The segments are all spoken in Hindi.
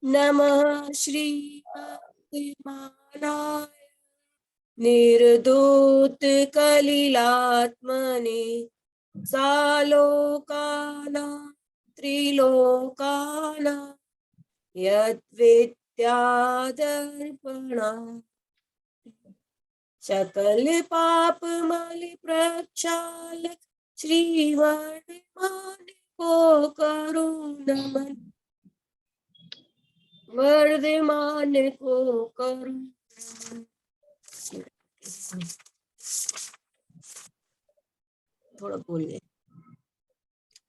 नमः श्रीमद्मानाय निर्धूत कलिलात्मने सालोकानां त्रिलोकानां यद्विद्यादर्पणा सकल पाप मल प्रक्षालक श्रीवर्धमान को करो नमन वर्धमान को करो थोड़ा बोलिए।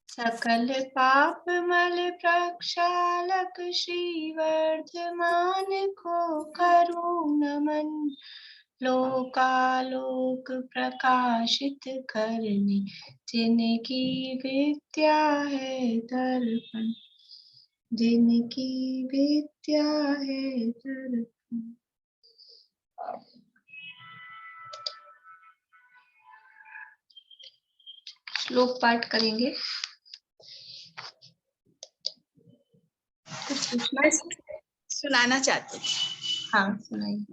सकल पाप मल प्रक्षालक श्री वर्धमान को करो नमन लोकालोक प्रकाशित करने जिनकी विद्या है दर्पण जिनकी विद्या है दर्पण। श्लोक पाठ करेंगे। कुछ मैं सुनाना चाहती हूँ। हाँ सुनाइए।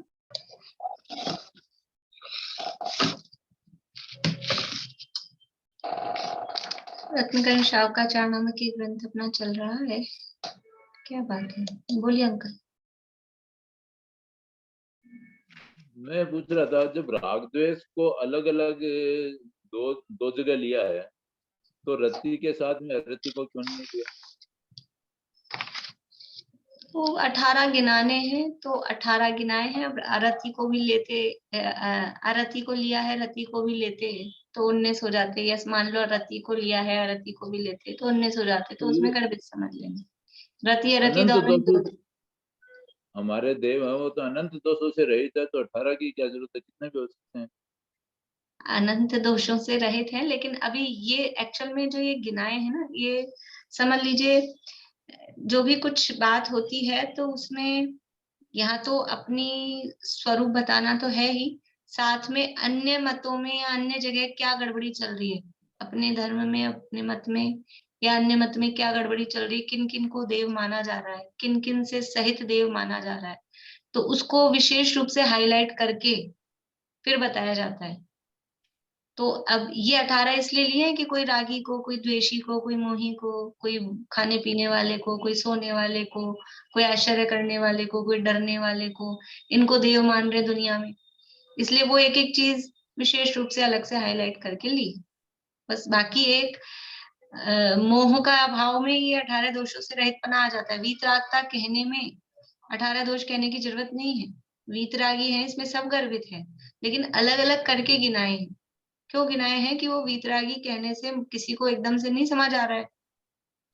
रत्नकरण शावकाचार्य की ग्रंथ अपना चल रहा है। क्या बात है, बोलिए अंकल। मैं पूछ रहा था, जब राग द्वेष को अलग अलग दो जगह लिया है तो रति के साथ में अरति को क्यों नहीं लिया? तो 18 गिनाने हैं तो 18 गिनाए हैं। अब अरति को भी लेते, अरति को लिया है, रति को भी लेते तो 19 हो जाते। यस मान लो रति को लिया है, अरति को भी लेते तो 19 हो जाते। तो उसमें गड़बड़ समझ लेंगे। रति अरति अनंत दोनों दोषों, हमारे देव है वो तो अनंत दोषों से रहित है, तो 18 की क्या जरूरत है, कितने भी हो सकते हैं। अनंत दोषों से रहित है, लेकिन अभी ये एक्चुअल में जो ये गिनाए हैं ना, ये समझ लीजिए जो भी कुछ बात होती है तो उसमें यहाँ तो अपनी स्वरूप बताना तो है ही, साथ में अन्य मतों में या अन्य जगह क्या गड़बड़ी चल रही है, अपने धर्म में, अपने मत में या अन्य मत में क्या गड़बड़ी चल रही है, किन किन को देव माना जा रहा है, किन किन से सहित देव माना जा रहा है, तो उसको विशेष रूप से हाईलाइट करके फिर बताया जाता है। तो अब ये 18 इसलिए लिए हैं कि कोई रागी को, कोई द्वेषी को, कोई मोही को, कोई खाने पीने वाले को, कोई सोने वाले को, कोई आश्चर्य करने वाले को, कोई डरने वाले को, इनको देव मान रहे दुनिया में, इसलिए वो एक एक चीज विशेष रूप से अलग से हाईलाइट करके ली। बस बाकी एक मोह का अभाव में ये 18 दोषों से रहित पना आ जाता है। वीतरागता कहने में 18 दोष कहने की जरूरत नहीं है। वीतरागी है, इसमें सब गर्वित है, लेकिन अलग अलग करके गिनाए हैं। क्यों गिनाए हैं कि वो वीतरागी कहने से किसी को एकदम से नहीं समझ आ रहा है,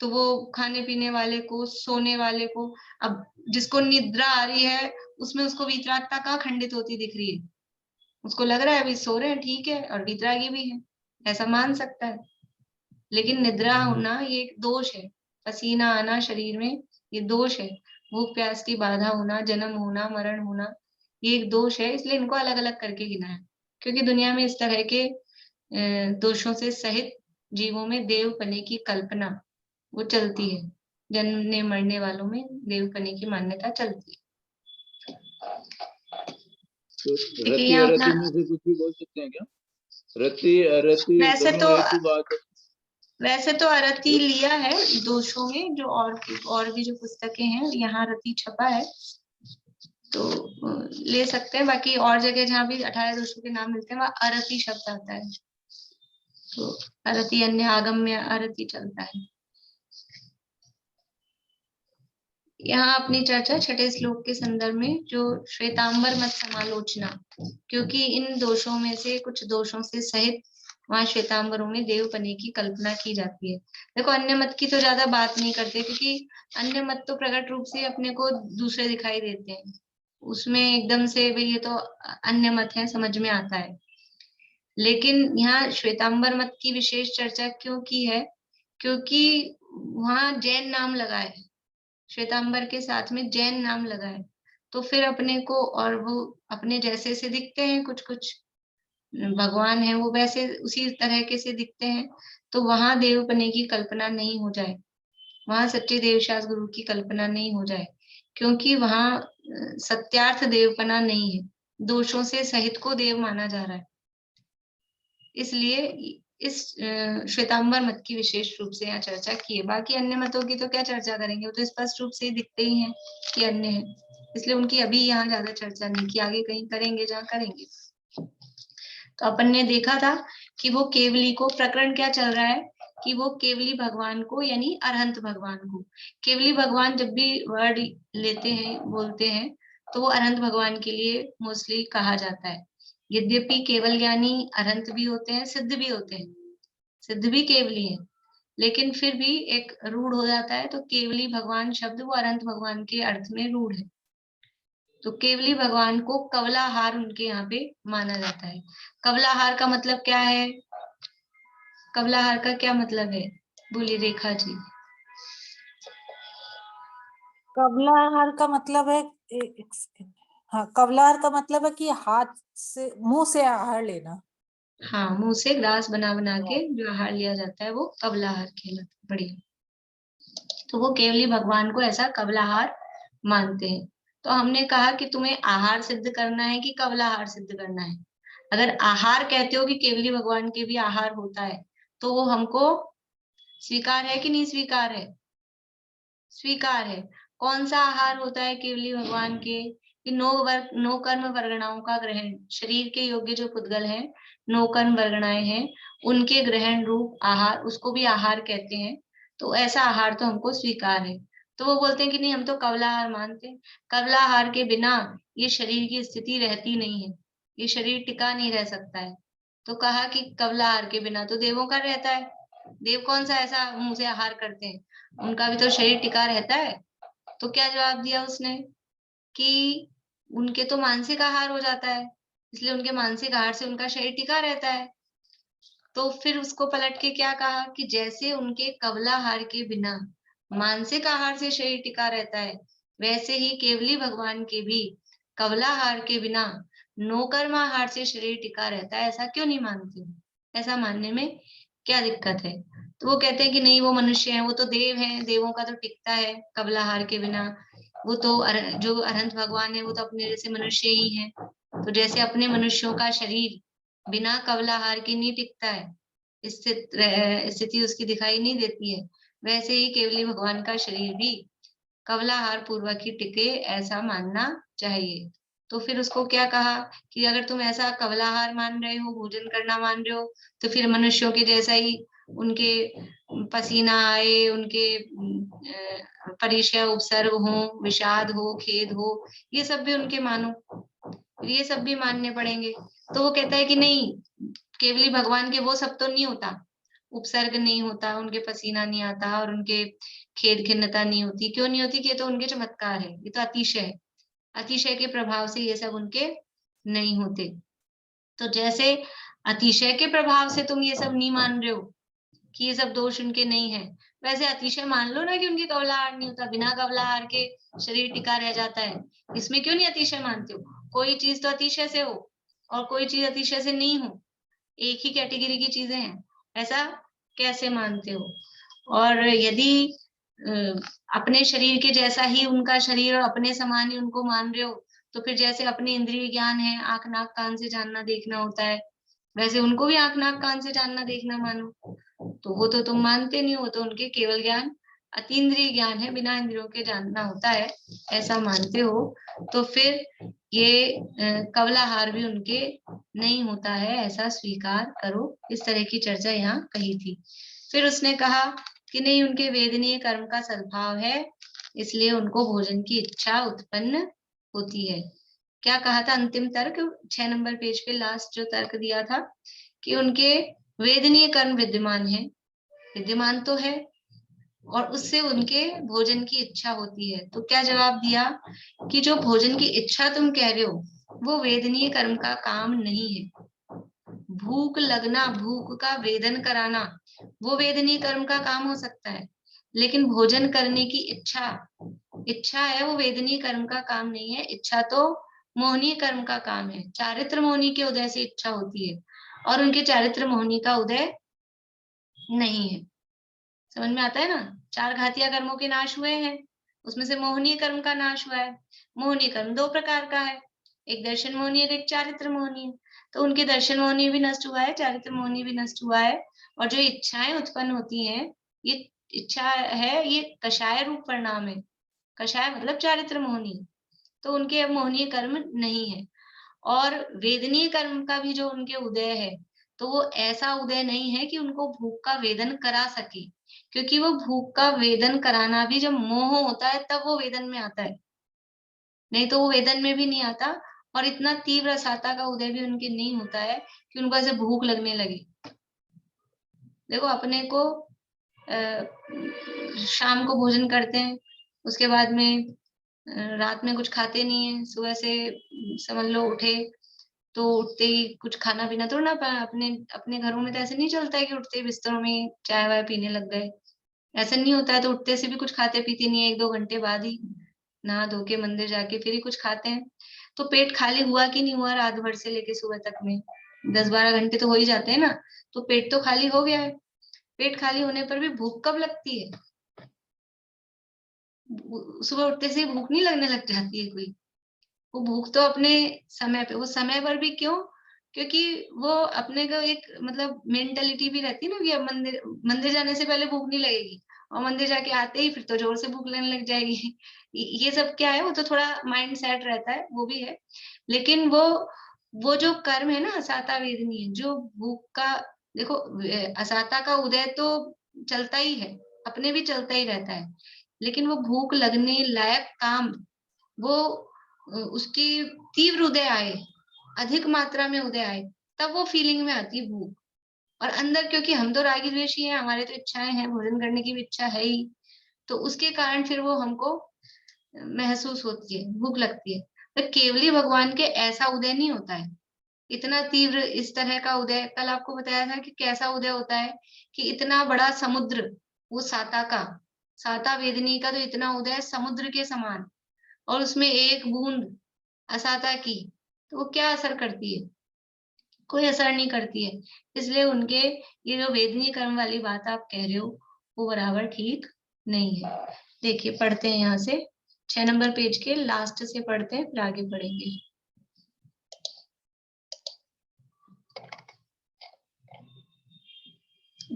तो वो खाने पीने वाले को, सोने वाले को, अब जिसको निद्रा आ रही है उसमें उसको वीतरागता कहाँ खंडित होती दिख रही है, उसको लग रहा है अभी सो रहे हैं ठीक है, और वीतरागी भी है, ऐसा मान सकता है। लेकिन निद्रा होना ये एक दोष है, पसीना आना शरीर में ये दोष है, भूख प्यास की बाधा होना, जन्म होना, मरण होना ये एक दोष है। इसलिए इनको अलग अलग करके गिना है, क्योंकि दुनिया में इस तरह के दोषों से सहित जीवों में देव पने की कल्पना वो चलती है। जन्मने मरने वालों में देव पने की मान्यता चलती है। तो रति अरति में से कुछ भी बोल सकते हैं क्या? रति अरति दोनों एक ही बात है। वैसे तो अरति लिया है दोषों में, जो और भी जो पुस्तकें हैं यहाँ रति छपा है तो ले सकते हैं। बाकी और जगह जहाँ भी 18 दोषों के नाम मिलते हैं वहाँ अरति शब्द आता है, तो अरति अन्य आगम में अरति चलता है। यहाँ अपनी चर्चा छठे श्लोक के संदर्भ में जो श्वेतांबर मत समालोचना, क्योंकि इन दोषों में से कुछ दोषों से सहित वहां श्वेतांबरों में देवपने की कल्पना की जाती है। देखो अन्य मत की तो ज्यादा बात नहीं करते, क्योंकि अन्य मत तो प्रकट रूप से अपने को दूसरे दिखाई देते हैं, उसमें एकदम से भाई ये तो अन्य मत है समझ में आता है। लेकिन यहाँ श्वेतांबर मत की विशेष चर्चा क्यों की है, क्योंकि वहां जैन नाम लगा है, श्वेतांबर के साथ में जैन नाम लगा है, तो फिर अपने को, और वो अपने जैसे से दिखते हैं, कुछ कुछ भगवान है वो वैसे उसी तरह के से दिखते हैं, तो वहां देवपने की कल्पना नहीं हो जाए, वहां सच्चे देवशास्त्र गुरु की कल्पना नहीं हो जाए, क्योंकि वहां सत्यार्थ देवपना नहीं है, दोषों से सहित को देव माना जा रहा है। इसलिए इस श्वेतांबर मत की विशेष रूप से यहाँ चर्चा की है। बाकी अन्य मतों की तो क्या चर्चा करेंगे, वो तो स्पष्ट रूप से ही दिखते ही हैं कि अन्य है, इसलिए उनकी अभी यहाँ ज्यादा चर्चा नहीं की, आगे कहीं करेंगे जहाँ करेंगे। तो अपन ने देखा था कि वो केवली को, प्रकरण क्या चल रहा है कि वो केवली भगवान को यानी अरहंत भगवान को, केवली भगवान जब भी वर्ड लेते हैं बोलते हैं तो वो अरहंत भगवान के लिए मोस्टली कहा जाता है। यद्यपि केवल ज्ञानी अरहंत भी होते हैं, सिद्ध भी होते हैं, सिद्ध भी केवली है, लेकिन फिर भी एक रूढ़ हो जाता है, तो केवली भगवान शब्द वो अरहंत भगवान के अर्थ में रूढ़ है। तो केवली भगवान को कवलाहार उनके यहाँ पे माना जाता है। कवलाहार का मतलब क्या है, कवलाहार का क्या मतलब है, बोलिए रेखा जी। कवलाहार का मतलब है, एक सेकंड, हाँ, कवलाहार का मतलब है कि हाथ से, मुंह से आहार लेना। हाँ, मुंह से ग्रास बना बना के जो आहार लिया जाता है वो कवलाहार कहलाता है। बढ़िया। तो वो केवली भगवान को ऐसा कवलाहार मानते हैं। तो हमने कहा कि तुम्हें आहार सिद्ध करना है कि कवलाहार सिद्ध करना है। अगर आहार कहते हो कि केवली भगवान के भी आहार होता है, तो वो हमको स्वीकार है कि नहीं स्वीकार है? स्वीकार है। कौन सा आहार होता है केवली भगवान के? कि नो कर्म वर्गणाओं का ग्रहण, शरीर के योग्य जो पुद्गल हैं, नो कर्म वर्गणाएं हैं, उनके ग्रहण रूप आहार, उसको भी आहार कहते हैं। तो ऐसा आहार तो हमको स्वीकार है। तो वो बोलते हैं कि नहीं, हम तो कवलाहार मानते हैं, कवलाहार के बिना ये शरीर की स्थिति रहती नहीं है, ये शरीर टिका नहीं रह सकता है। तो कहा कि कवलाहार के बिना तो देवों का रहता है, देव कौन सा ऐसा मुंह से आहार करते हैं, उनका भी तो शरीर टिका रहता है। तो क्या जवाब दिया उसने कि उनके तो मानसिक आहार हो जाता है, इसलिए उनके मानसिक आहार से उनका शरीर टिका रहता है। तो फिर उसको पलट के क्या कहा कि जैसे उनके कवलाहार के बिना मानसिक आहार से शरीर टिका रहता है, वैसे ही केवली भगवान के भी कवलाहार के बिना नौकर्माहार से शरीर टिका रहता है। ऐसा क्यों नहीं मानते? ऐसा मानने में क्या दिक्कत है? तो वो कहते हैं कि नहीं, वो मनुष्य हैं, वो तो देव हैं, देवों का तो टिकता है कवलाहार के बिना। वो तो जो अनंत भगवान है वो तो अपने जैसे मनुष्य ही है। तो जैसे अपने मनुष्यों का शरीर बिना कवलाहार के नहीं टिकता है, स्थिति उसकी दिखाई नहीं देती है, वैसे ही केवली भगवान का शरीर भी कवलाहार पूर्वक ही टिके, ऐसा मानना चाहिए। तो फिर उसको क्या कहा कि अगर तुम ऐसा कवलाहार मान रहे हो, भोजन करना मान रहे हो, तो फिर मनुष्यों के जैसा ही उनके पसीना आए, उनके परिचय उपसर्ग हो, विषाद हो, खेद हो, ये सब भी उनके मानो, ये सब भी मानने पड़ेंगे। तो वो कहता है कि नहीं, केवली भगवान के वो सब तो नहीं होता, उपसर्ग नहीं होता, उनके पसीना नहीं आता और उनके खेद खिन्नता नहीं होती। क्यों नहीं होती? कि ये तो उनके चमत्कार है, ये तो अतिशय है, अतिशय के प्रभाव से ये सब उनके नहीं होते। तो जैसे अतिशय के प्रभाव से तुम ये सब नहीं मान रहे हो कि ये सब दोष उनके नहीं है, वैसे अतिशय मान लो ना कि उनके कवलाहार नहीं होता, बिना कवलाहार के शरीर टिका रह जाता है। इसमें क्यों नहीं अतिशय मानते हो? कोई चीज तो अतिशय से हो और कोई चीज अतिशय से नहीं हो, एक ही कैटेगरी की चीजें हैं, ऐसा कैसे मानते हो? और यदि अपने शरीर के जैसा ही उनका शरीर और अपने समान ही उनको मान रहे हो, तो फिर जैसे अपने इंद्रिय ज्ञान है, आंख नाक कान से जानना देखना होता है, वैसे उनको भी आंख नाक कान से जानना देखना मानो। तो वो तो तुम मानते नहीं हो, तो उनके केवल ज्ञान अतीन्द्रिय ज्ञान है, बिना इंद्रियों के जानना होता है, ऐसा मानते हो। तो फिर ये कवलाहार भी उनके नहीं होता है, ऐसा स्वीकार करो। इस तरह की चर्चा यहाँ कही थी। फिर उसने कहा कि नहीं, उनके वेदनीय कर्म का सद्भाव है, इसलिए उनको भोजन की इच्छा उत्पन्न होती है। क्या कहा था अंतिम तर्क 6 नंबर पेज पे, लास्ट जो तर्क दिया था कि उनके वेदनीय कर्म विद्यमान है, विद्यमान तो है, और उससे उनके भोजन की इच्छा होती है। तो क्या जवाब दिया कि जो भोजन की इच्छा तुम कह रहे हो वो वेदनीय कर्म का काम नहीं है। भूख लगना, भूख का वेदन कराना, वो वेदनीय कर्म का काम हो सकता है, लेकिन भोजन करने की इच्छा, इच्छा है, वो वेदनीय कर्म का काम नहीं है। इच्छा तो मोहनीय कर्म का काम है। चारित्र मोहनी के उदय से इच्छा होती है, और उनके चारित्र मोहनी का उदय नहीं है। समझ में आता है ना? 4 घातिया कर्मों के नाश हुए हैं, उसमें से मोहनीय कर्म का नाश हुआ है। मोहनीय कर्म 2 प्रकार का है, एक दर्शन मोहनीय और एक चारित्र मोहनीय। तो उनके दर्शन मोहनीय भी नष्ट हुआ है, चारित्र मोहनीय भी नष्ट हुआ है। और जो इच्छाएं उत्पन्न होती हैं, ये इच्छा है, ये कषाय रूप परिणाम है। कषाय मतलब चारित्र मोहनीय, तो उनके अब मोहनीय कर्म नहीं है। और वेदनीय कर्म का भी जो उनके उदय है, तो वो ऐसा उदय नहीं है कि उनको भूख का वेदन करा सके, क्योंकि वो भूख का वेदन कराना भी जब मोह होता है तब वो वेदन में आता है, नहीं तो वो वेदन में भी नहीं आता। और इतना तीव्र असाता का उदय भी उनके नहीं होता है कि उनको ऐसे भूख लगने लगे। देखो अपने को शाम को भोजन करते हैं, उसके बाद में रात में कुछ खाते नहीं है, सुबह से समझ लो उठे तो उठते ही कुछ खाना पीना तो ना अपने अपने घरों में तो ऐसे नहीं चलता है कि उठते ही बिस्तरों में चाय वाय पीने लग गए, ऐसा नहीं होता है। तो उठते से भी कुछ खाते पीते नहीं है, 1-2 घंटे बाद ही नहा धो के मंदिर जाके फिर ही कुछ खाते हैं। तो पेट खाली हुआ कि नहीं हुआ रात भर से लेके सुबह तक में, 10-12 घंटे तो हो ही जाते हैं ना, तो पेट तो खाली हो गया है। पेट खाली होने पर भी भूख कब लगती है? सुबह उठते से भूख नहीं लगने लग जाती है कोई, वो भूख तो अपने समय पे, वो समय पर भी क्यों? क्योंकि वो अपने को एक मतलब मेंटालिटी भी रहती है ना कि अब मंदिर जाने से पहले भूख नहीं लगेगी, और मंदिर जाके आते ही फिर तो जोर से भूख लगने लग जाएगी। ये सब क्या है, वो तो थोड़ा माइंड सेट रहता है, वो भी है। लेकिन वो जो कर्म है ना असाता वेदनीय, जो भूख का, देखो असाता का उदय तो चलता ही है, अपने भी चलता ही रहता है, लेकिन वो भूख लगने लायक काम, वो उसकी तीव्र उदय आए, अधिक मात्रा में उदय आए, तब वो फीलिंग में आती है भूख। और अंदर क्योंकि हम तो रागी द्वेषी हैं, हमारे तो इच्छाएं हैं, भोजन करने की भी इच्छा है ही, तो उसके कारण फिर वो हमको महसूस होती है, भूख लगती है। तो केवली भगवान के ऐसा उदय नहीं होता है, इतना तीव्र इस तरह का उदय। कल आपको बताया था कि कैसा उदय होता है, कि इतना बड़ा समुद्र, वो साता वेदनी का तो इतना उदय समुद्र के समान, और उसमें एक बूंद असाता की, तो वो क्या असर करती है? कोई असर नहीं करती है। इसलिए उनके ये जो वेदनीय कर्म वाली बात आप कह रहे हो, वो बराबर ठीक नहीं है। देखिए पढ़ते हैं यहाँ से 6 नंबर पेज के लास्ट से पढ़ते हैं, फिर आगे पढ़ेंगे।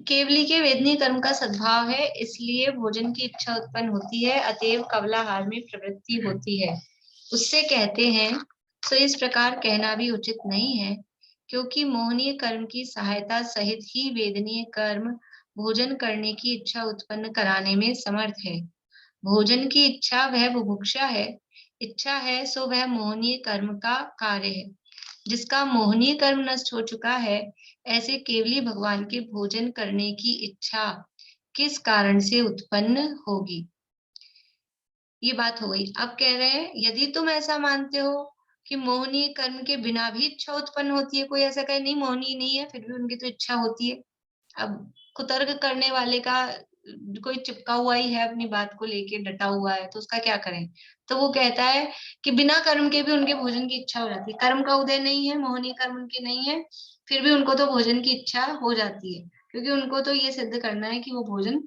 केवली के वेदनीय कर्म का सद्भाव है, इसलिए भोजन की इच्छा उत्पन्न होती है, अतएव कवलाहार में प्रवृत्ति होती है। उससे कहते हैं, तो इस प्रकार कहना भी उचित नहीं है, क्योंकि मोहनीय कर्म की सहायता सहित ही वेदनीय कर्म भोजन करने की इच्छा उत्पन्न कराने में समर्थ है। भोजन की इच्छा वह बुभुक्षा है, इच्छा है सो वह मोहनीय कर्म का कार्य है। जिसका मोहनीय कर्म नष्ट हो चुका है, ऐसे केवली भगवान के भोजन करने की इच्छा किस कारण से उत्पन्न होगी? ये बात हो गई। अब कह रहे हैं, यदि तुम ऐसा मानते हो कि मोहनीय कर्म के बिना भी इच्छा उत्पन्न होती है, कोई ऐसा कहे नहीं मोहनीय नहीं है फिर भी उनकी तो इच्छा होती है। अब कुतर्क करने वाले का कोई चिपका हुआ ही है, अपनी बात को लेके डटा हुआ है, तो उसका क्या करें? तो वो कहता है कि बिना कर्म के भी उनके भोजन की इच्छा हो जाती है। कर्म का उदय नहीं है, मोहनीय कर्म उनके नहीं है, फिर भी उनको तो भोजन की इच्छा हो जाती है, क्योंकि उनको तो ये सिद्ध करना है कि वो भोजन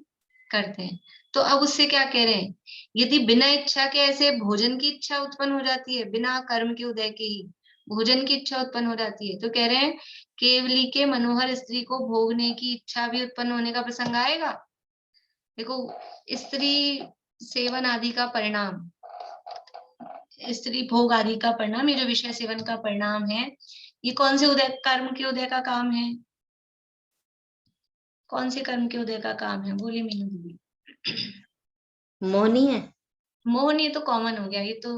करते हैं। तो अब उससे क्या कह रहे हैं, यदि बिना इच्छा के ऐसे भोजन की इच्छा उत्पन्न हो जाती है, बिना कर्म के उदय के ही भोजन की इच्छा उत्पन्न हो जाती है, तो कह रहे हैं केवली के मनोहर स्त्री को भोगने की इच्छा भी उत्पन्न होने का प्रसंग आएगा। देखो स्त्री सेवन आदि का परिणाम, स्त्री भोग आदि का परिणाम, ये जो विषय सेवन का परिणाम है, ये कौन से उदय, कर्म के उदय का काम है? कौन से कर्म के उदय का काम है? बोली मीनू दीदी। मोहनी है। मोहनी तो कॉमन हो गया, ये तो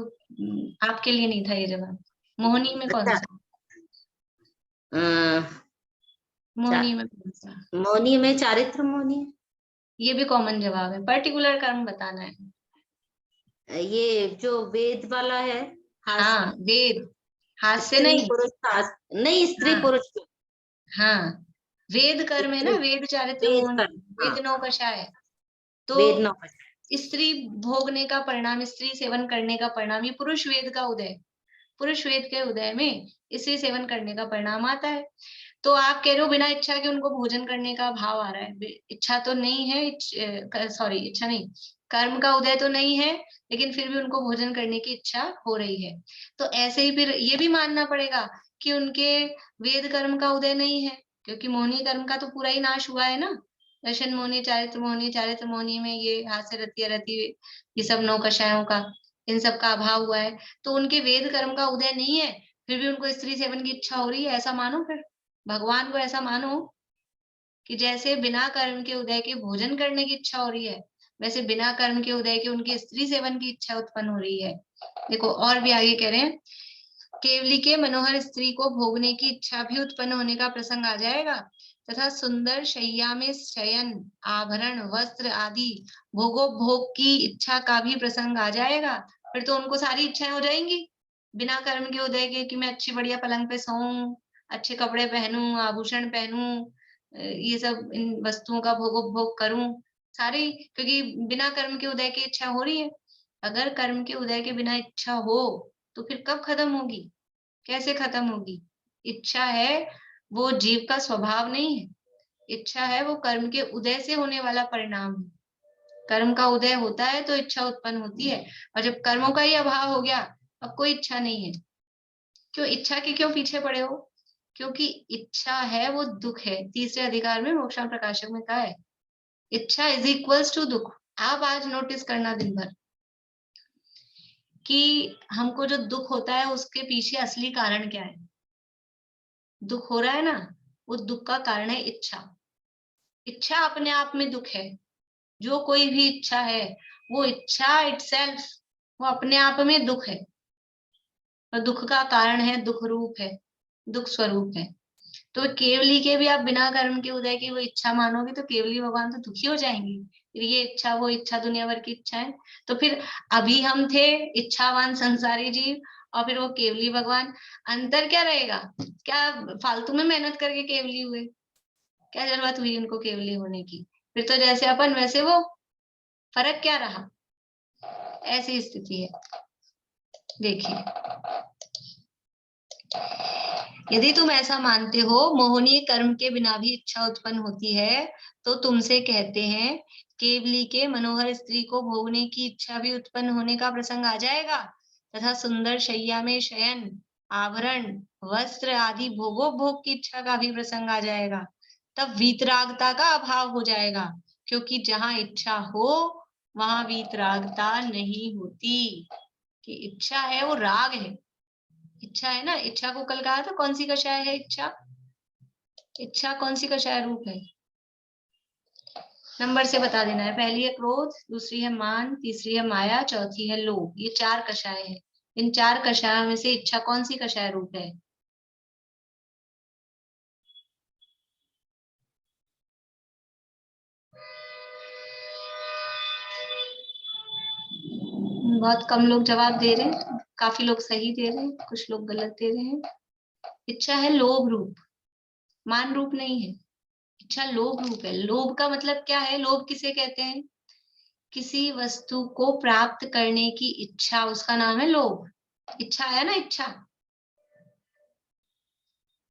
आपके लिए नहीं था ये जवाब। मोहनी में कौन सा? मोहनी में कौन सा? मोहनी में चारित्र मोहनी है। ये भी कॉमन जवाब है, पर्टिकुलर कर्म बताना है। ये जो वेद वाला है, हाँ वेद, हास्य स्त्री नहीं, पुरुष नहीं, स्त्री हाँ पुरुष। हाँ वेद कर्म है ना, वेद चारित्र वेद मोहन, कर्म, हाँ, वेद नौ कषाय। तो वेद नौ। स्त्री भोगने का परिणाम, स्त्री सेवन करने का परिणाम, ये पुरुष वेद का उदय, पुरुष वेद के उदय में स्त्री सेवन करने का परिणाम आता है। तो आप कह रहे हो बिना इच्छा के उनको भोजन करने का भाव आ रहा है, इच्छा तो नहीं है, सॉरी इच्छा नहीं, कर्म का उदय तो नहीं है, लेकिन फिर भी उनको भोजन करने की इच्छा हो रही है। तो ऐसे ही फिर ये भी मानना पड़ेगा कि उनके वेद कर्म का उदय नहीं है, क्योंकि मोहिनी कर्म का तो पूरा ही नाश हुआ है ना। दर्शन मोहिनी, चारित्र मोहिनी में ये हास्य रति अरति, ये सब नौ कषायों का, इन सब का अभाव हुआ है। तो उनके वेद कर्म का उदय नहीं है, फिर भी उनको स्त्री सेवन की इच्छा हो रही है, ऐसा मानो। फिर भगवान को ऐसा मानो कि जैसे बिना कर्म के उदय के भोजन करने की इच्छा हो रही है, वैसे बिना कर्म के उदय के उनके स्त्री सेवन की इच्छा उत्पन्न हो रही है। देखो और भी आगे कह रहे हैं, केवली के मनोहर स्त्री को भोगने की इच्छा भी उत्पन्न होने का प्रसंग आ जाएगा, तथा सुंदर शैया में शयन, आभरण, वस्त्र आदि भोगोपभोग की इच्छा का भी प्रसंग आ जाएगा। फिर तो उनको सारी इच्छाएं हो जाएंगी बिना कर्म के उदय के, कि मैं अच्छी बढ़िया पलंग पे सोऊं, अच्छे कपड़े पहनूं, आभूषण पहनूं, ये सब इन वस्तुओं का भोगोपभोग करूं, सारी, क्योंकि बिना कर्म के उदय की इच्छा हो रही है। अगर कर्म के उदय के बिना इच्छा हो तो फिर कब खत्म होगी, कैसे खत्म होगी? इच्छा है वो जीव का स्वभाव नहीं है, इच्छा है वो कर्म के उदय से होने वाला परिणाम है। कर्म का उदय होता है तो इच्छा उत्पन्न होती है, और जब कर्मों का ही अभाव हो गया अब कोई इच्छा नहीं है। क्यों इच्छा के क्यों पीछे पड़े हो? क्योंकि इच्छा है वो दुख है। तीसरे अधिकार में मोक्षांग प्रकाशक में कहा है, इच्छा इज इक्वल्स टू दुख। आप आज नोटिस करना दिन भर कि हमको जो दुख होता है उसके पीछे असली कारण क्या है। दुख हो रहा है ना, वो दुख का कारण है इच्छा। इच्छा अपने आप में दुख है। जो कोई भी इच्छा है वो इच्छा इटसेल्फ वो अपने आप में दुख है, और दुख का कारण है, दुख रूप है, दुख स्वरूप है। तो केवली के भी आप बिना कर्म के उदय की वो इच्छा मानोगे तो केवली भगवान तो दुखी हो जाएंगे। फिर ये इच्छा वो इच्छा दुनिया भर की इच्छा है। तो फिर अभी हम थे इच्छावान संसारी जीव, और फिर वो केवली भगवान, अंतर क्या रहेगा? क्या फालतू में मेहनत करके केवली हुए? क्या जरूरत हुई उनको केवली होने की? फिर तो जैसे अपन वैसे वो, फर्क क्या रहा? ऐसी स्थिति है। देखिए, यदि तुम ऐसा मानते हो मोहनीय कर्म के बिना भी इच्छा उत्पन्न होती है, तो तुमसे कहते हैं केवली के मनोहर स्त्री को भोगने की इच्छा भी उत्पन्न होने का प्रसंग आ जाएगा, तथा सुंदर शैया में शयन, आभरण, वस्त्र आदि भोगोपभोग की इच्छा का भी प्रसंग आ जाएगा। तब वीतरागता का अभाव हो जाएगा, क्योंकि जहां इच्छा हो वहां वीतरागता नहीं होती। कि इच्छा है वो राग है, इच्छा है ना। इच्छा को कल कहा था कौन सी कषाय है इच्छा? इच्छा कौन सी कषाय रूप है? नंबर से बता देना है। पहली है क्रोध, दूसरी है मान, तीसरी है माया, चौथी है लोभ। ये 4 कषाय है। इन 4 कषायों में से इच्छा कौन सी कषाय रूप है? बहुत कम लोग जवाब दे रहे हैं, काफी लोग सही दे रहे हैं, कुछ लोग गलत दे रहे हैं। इच्छा है लोभ रूप, मान रूप नहीं है। इच्छा लोभ रूप है। लोभ का मतलब क्या है? लोभ किसे कहते हैं? किसी वस्तु को प्राप्त करने की इच्छा, उसका नाम है लोभ। इच्छा है ना, इच्छा।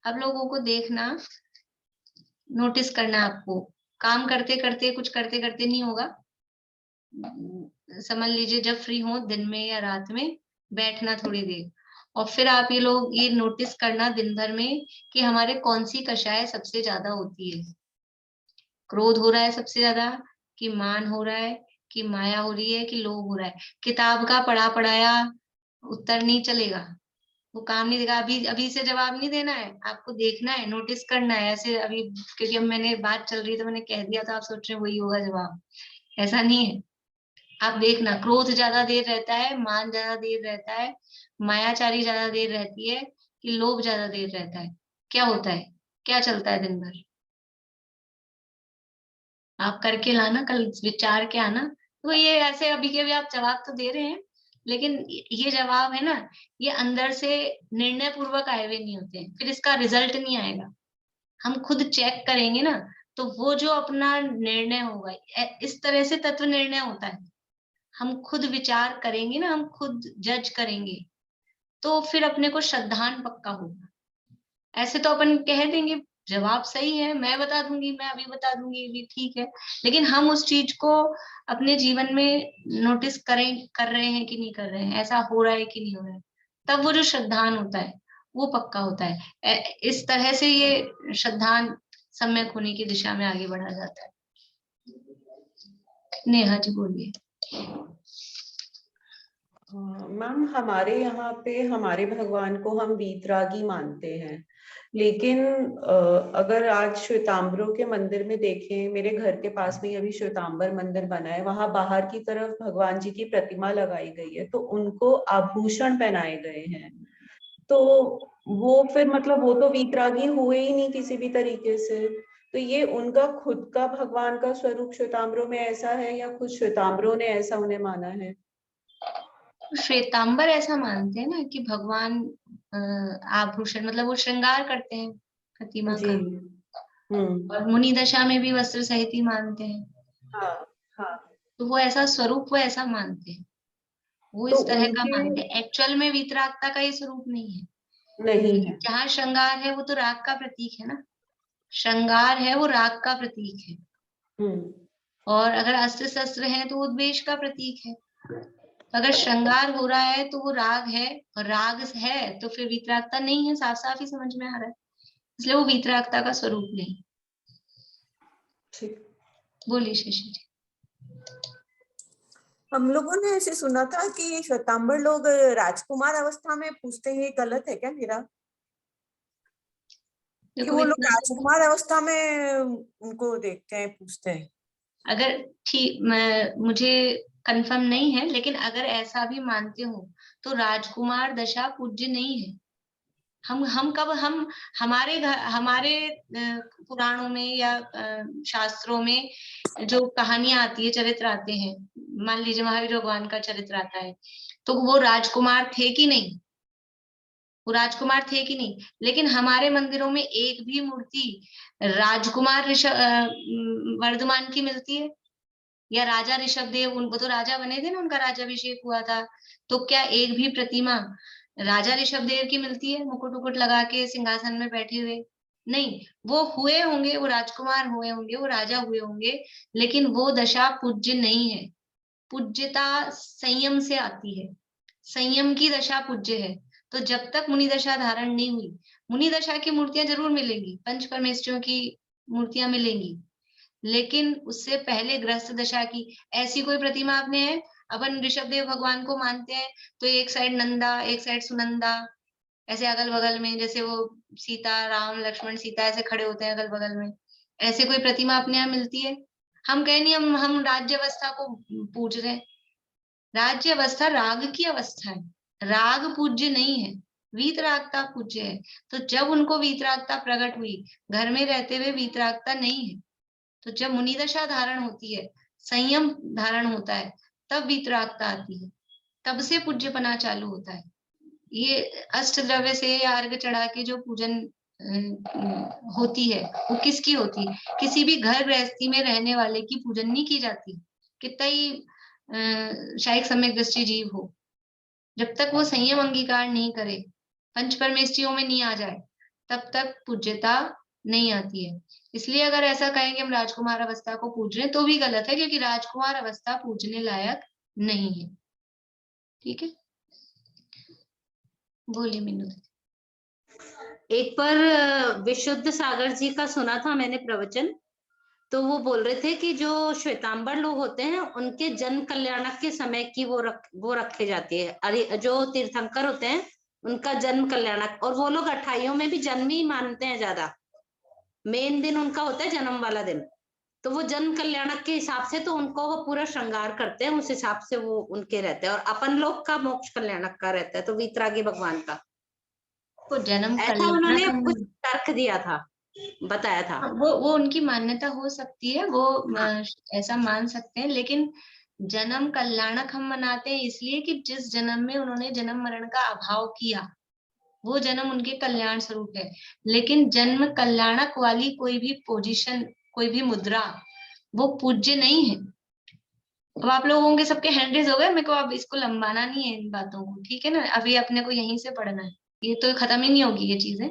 अब लोगों को देखना, नोटिस करना, आपको काम करते करते, कुछ करते करते नहीं होगा। समझ लीजिए जब फ्री हो दिन में या रात में बैठना थोड़ी देर, और फिर आप ये लोग ये नोटिस करना दिन भर में कि हमारे कौन सी कषाय सबसे ज्यादा होती है। क्रोध हो रहा है सबसे ज्यादा, कि मान हो रहा है, कि माया हो रही है, कि लोभ हो रहा है। किताब का पढ़ा पढ़ाया उत्तर नहीं चलेगा, वो काम नहीं देगा। अभी अभी से जवाब नहीं देना है, आपको देखना है, नोटिस करना है। ऐसे अभी क्योंकि अब मैंने बात चल रही है तो मैंने कह दिया तो आप सोच रहे हैं वही होगा जवाब, ऐसा नहीं है। आप देखना, क्रोध ज्यादा देर रहता है, मान ज्यादा देर रहता है, मायाचारी ज्यादा देर रहती है, कि लोभ ज्यादा देर रहता है। क्या होता है, क्या चलता है दिन भर? आप करके लाना, कल विचार के आना। तो ये ऐसे अभी के भी आप जवाब तो दे रहे हैं, लेकिन ये जवाब है ना, ये अंदर से निर्णय पूर्वक आए हुए नहीं होते हैं, फिर इसका रिजल्ट नहीं आएगा। हम खुद चेक करेंगे ना, तो वो जो अपना निर्णय होगा, इस तरह से तत्व निर्णय होता है। हम खुद विचार करेंगे ना, हम खुद जज करेंगे, तो फिर अपने को श्रद्धान पक्का होगा। ऐसे तो अपन कह देंगे जवाब सही है, मैं बता दूंगी, मैं अभी बता दूंगी, भी ठीक है, लेकिन हम उस चीज को अपने जीवन में नोटिस कर रहे हैं कि नहीं कर रहे हैं, ऐसा हो रहा है कि नहीं हो रहा है, तब वो जो श्रद्धान होता है वो पक्का होता है। इस तरह से ये श्रद्धान सम्यक होने की दिशा में आगे बढ़ा जाता है। नेहा जी बोलिए। मैम, हमारे यहाँ पे हमारे भगवान को हम वीतरागी मानते हैं, लेकिन अगर आज श्वेतांबरों के मंदिर में देखें, मेरे घर के पास में अभी श्वेतांबर मंदिर बना है, वहां बाहर की तरफ भगवान जी की प्रतिमा लगाई गई है, तो उनको आभूषण पहनाए गए हैं, तो वो फिर मतलब वो तो वीतरागी हुए ही नहीं किसी भी तरीके से। तो ये उनका खुद का भगवान का स्वरूप श्वेतांबरों में ऐसा है या खुद श्वेतांबरों ने ऐसा उन्हें माना है? श्वेतांबर ऐसा मानते हैं ना कि भगवान आभूषण मतलब वो श्रृंगार करते हैं प्रतिमा जी। का, और मुनि दशा में भी वस्त्र सहित ही मानते हैं। हाँ हाँ। तो वो ऐसा स्वरूप वो ऐसा मानते हैं, वो तो इस तरह का उनके मानते हैं। एक्चुअल में वीतरागता का ये स्वरूप नहीं है। नहीं है। जहाँ श्रृंगार है वो तो राग का प्रतीक है ना, श्रृंगार है वो राग का प्रतीक है, और अगर अस्त्र शस्त्र है तो वो द्वेष का प्रतीक है। अगर श्रृंगार हो रहा है तो वो राग है, और राग है तो फिर वीतरागता नहीं है, साफ साफ ही समझ में आ रहा है, इसलिए वो वीतरागता का स्वरूप नहीं। ठीक। बोलिए शशि जी। हम लोगों ने ऐसे सुना था कि श्वेतांबर लोग राजकुमार अवस्था में पूछते हैं, गलत है क्या मेरा? कि वो लोग राजकुमार अवस्था में उनको देखते हैं, पूछते हैं? अगर ठीक, मुझे कंफर्म नहीं है, लेकिन अगर ऐसा भी मानते हो तो राजकुमार दशा पूज्य नहीं है। हम कब हम हमारे पुराणों में या शास्त्रों में जो कहानियां आती है, चरित्र आते हैं, मान लीजिए महावीर भगवान का चरित्र आता है, तो वो राजकुमार थे कि नहीं, वो राजकुमार थे कि नहीं। लेकिन हमारे मंदिरों में एक भी मूर्ति राजकुमार वर्धमान की मिलती है, या राजा ऋषभदेव, उनको तो राजा बने थे ना, उनका राज्याभिषेक हुआ था, तो क्या एक भी प्रतिमा राजा ऋषभदेव की मिलती है, मुकुट उकुट लगा के सिंहासन में बैठे हुए? नहीं, वो हुए होंगे, वो राजकुमार हुए होंगे, वो राजा हुए होंगे, लेकिन वो दशा पूज्य नहीं है। पूज्यता संयम से आती है, संयम की दशा पूज्य है। तो जब तक मुनि दशा धारण नहीं हुई, मुनि दशा की मूर्तियां जरूर मिलेंगी, पंच परमेश्वरों की मूर्तियां मिलेंगी, लेकिन उससे पहले गृहस्थ दशा की ऐसी कोई प्रतिमा आपने है? अपन ऋषभदेव भगवान को मानते हैं तो एक साइड नंदा, एक साइड सुनंदा, ऐसे अगल बगल में, जैसे वो सीता राम लक्ष्मण सीता ऐसे खड़े होते हैं अगल बगल में, ऐसे कोई प्रतिमा अपने यहाँ मिलती है? हम कहें नहीं, हम राज्य अवस्था को पूज रहे हैं। राज्य अवस्था राग की अवस्था है, राग पूज्य नहीं है, वीतरागता पूज्य है। तो जब उनको वीतरागता प्रकट हुई, घर में रहते हुए वीतरागता नहीं है, तो जब मुनि दशा धारण होती है, संयम धारण होता है, तब वीतरागता आती है, तब से पूज्यपना चालू होता है। ये अष्ट द्रव्य से या अर्घ चढ़ा के जो पूजन होती है, वो किसकी होती है? किसी भी घर गृहस्थी में रहने वाले की पूजन नहीं की जाती, कितना ही शायद सम्यक दृष्टि जीव हो, जब तक वो संयम अंगीकार नहीं करे, पंच परमेष्ठियों में नहीं आ जाए, तब तक पूज्यता नहीं आती है। इसलिए अगर ऐसा कहेंगे हम राजकुमार अवस्था को पूज रहे हैं, तो भी गलत है, क्योंकि राजकुमार अवस्था पूजने लायक नहीं है। ठीक है, बोलिए मीनू। एक बार विशुद्ध सागर जी का सुना था मैंने प्रवचन, तो वो बोल रहे थे कि जो श्वेतांबर लोग होते हैं उनके जन्म कल्याणक के समय की वो रखे जाती है। अरे जो तीर्थंकर होते हैं उनका जन्म कल्याणक, और वो लोग 28 में भी जन्म ही मानते हैं ज्यादा, मेन दिन उनका होता है जन्म वाला दिन, तो वो जन्म कल्याणक के हिसाब से तो उनको वो पूरा श्रृंगार करते हैं, उस हिसाब से वो उनके रहते हैं। और अपन लोग का मोक्ष कल्याणक का रहता है, तो वीतरागी भगवान का तो जन्म ऐसा उन्होंने कुछ तर्क दिया था, बताया था। वो उनकी मान्यता हो सकती है, वो ऐसा मान सकते हैं, लेकिन जन्म कल्याणक हम मनाते हैं इसलिए कि जिस जन्म में उन्होंने जन्म मरण का अभाव किया, वो जन्म उनके कल्याण स्वरूप है। लेकिन जन्म कल्याणक वाली कोई भी पोजीशन, कोई भी मुद्रा, वो पूज्य नहीं है। अब आप लोगों के सबके हैंड रेज हो गए, मेरे को अब इसको लंबाना नहीं है इन बातों को, ठीक है ना? अभी अपने को यहीं से पढ़ना है, ये तो खत्म ही नहीं होगी ये चीजें।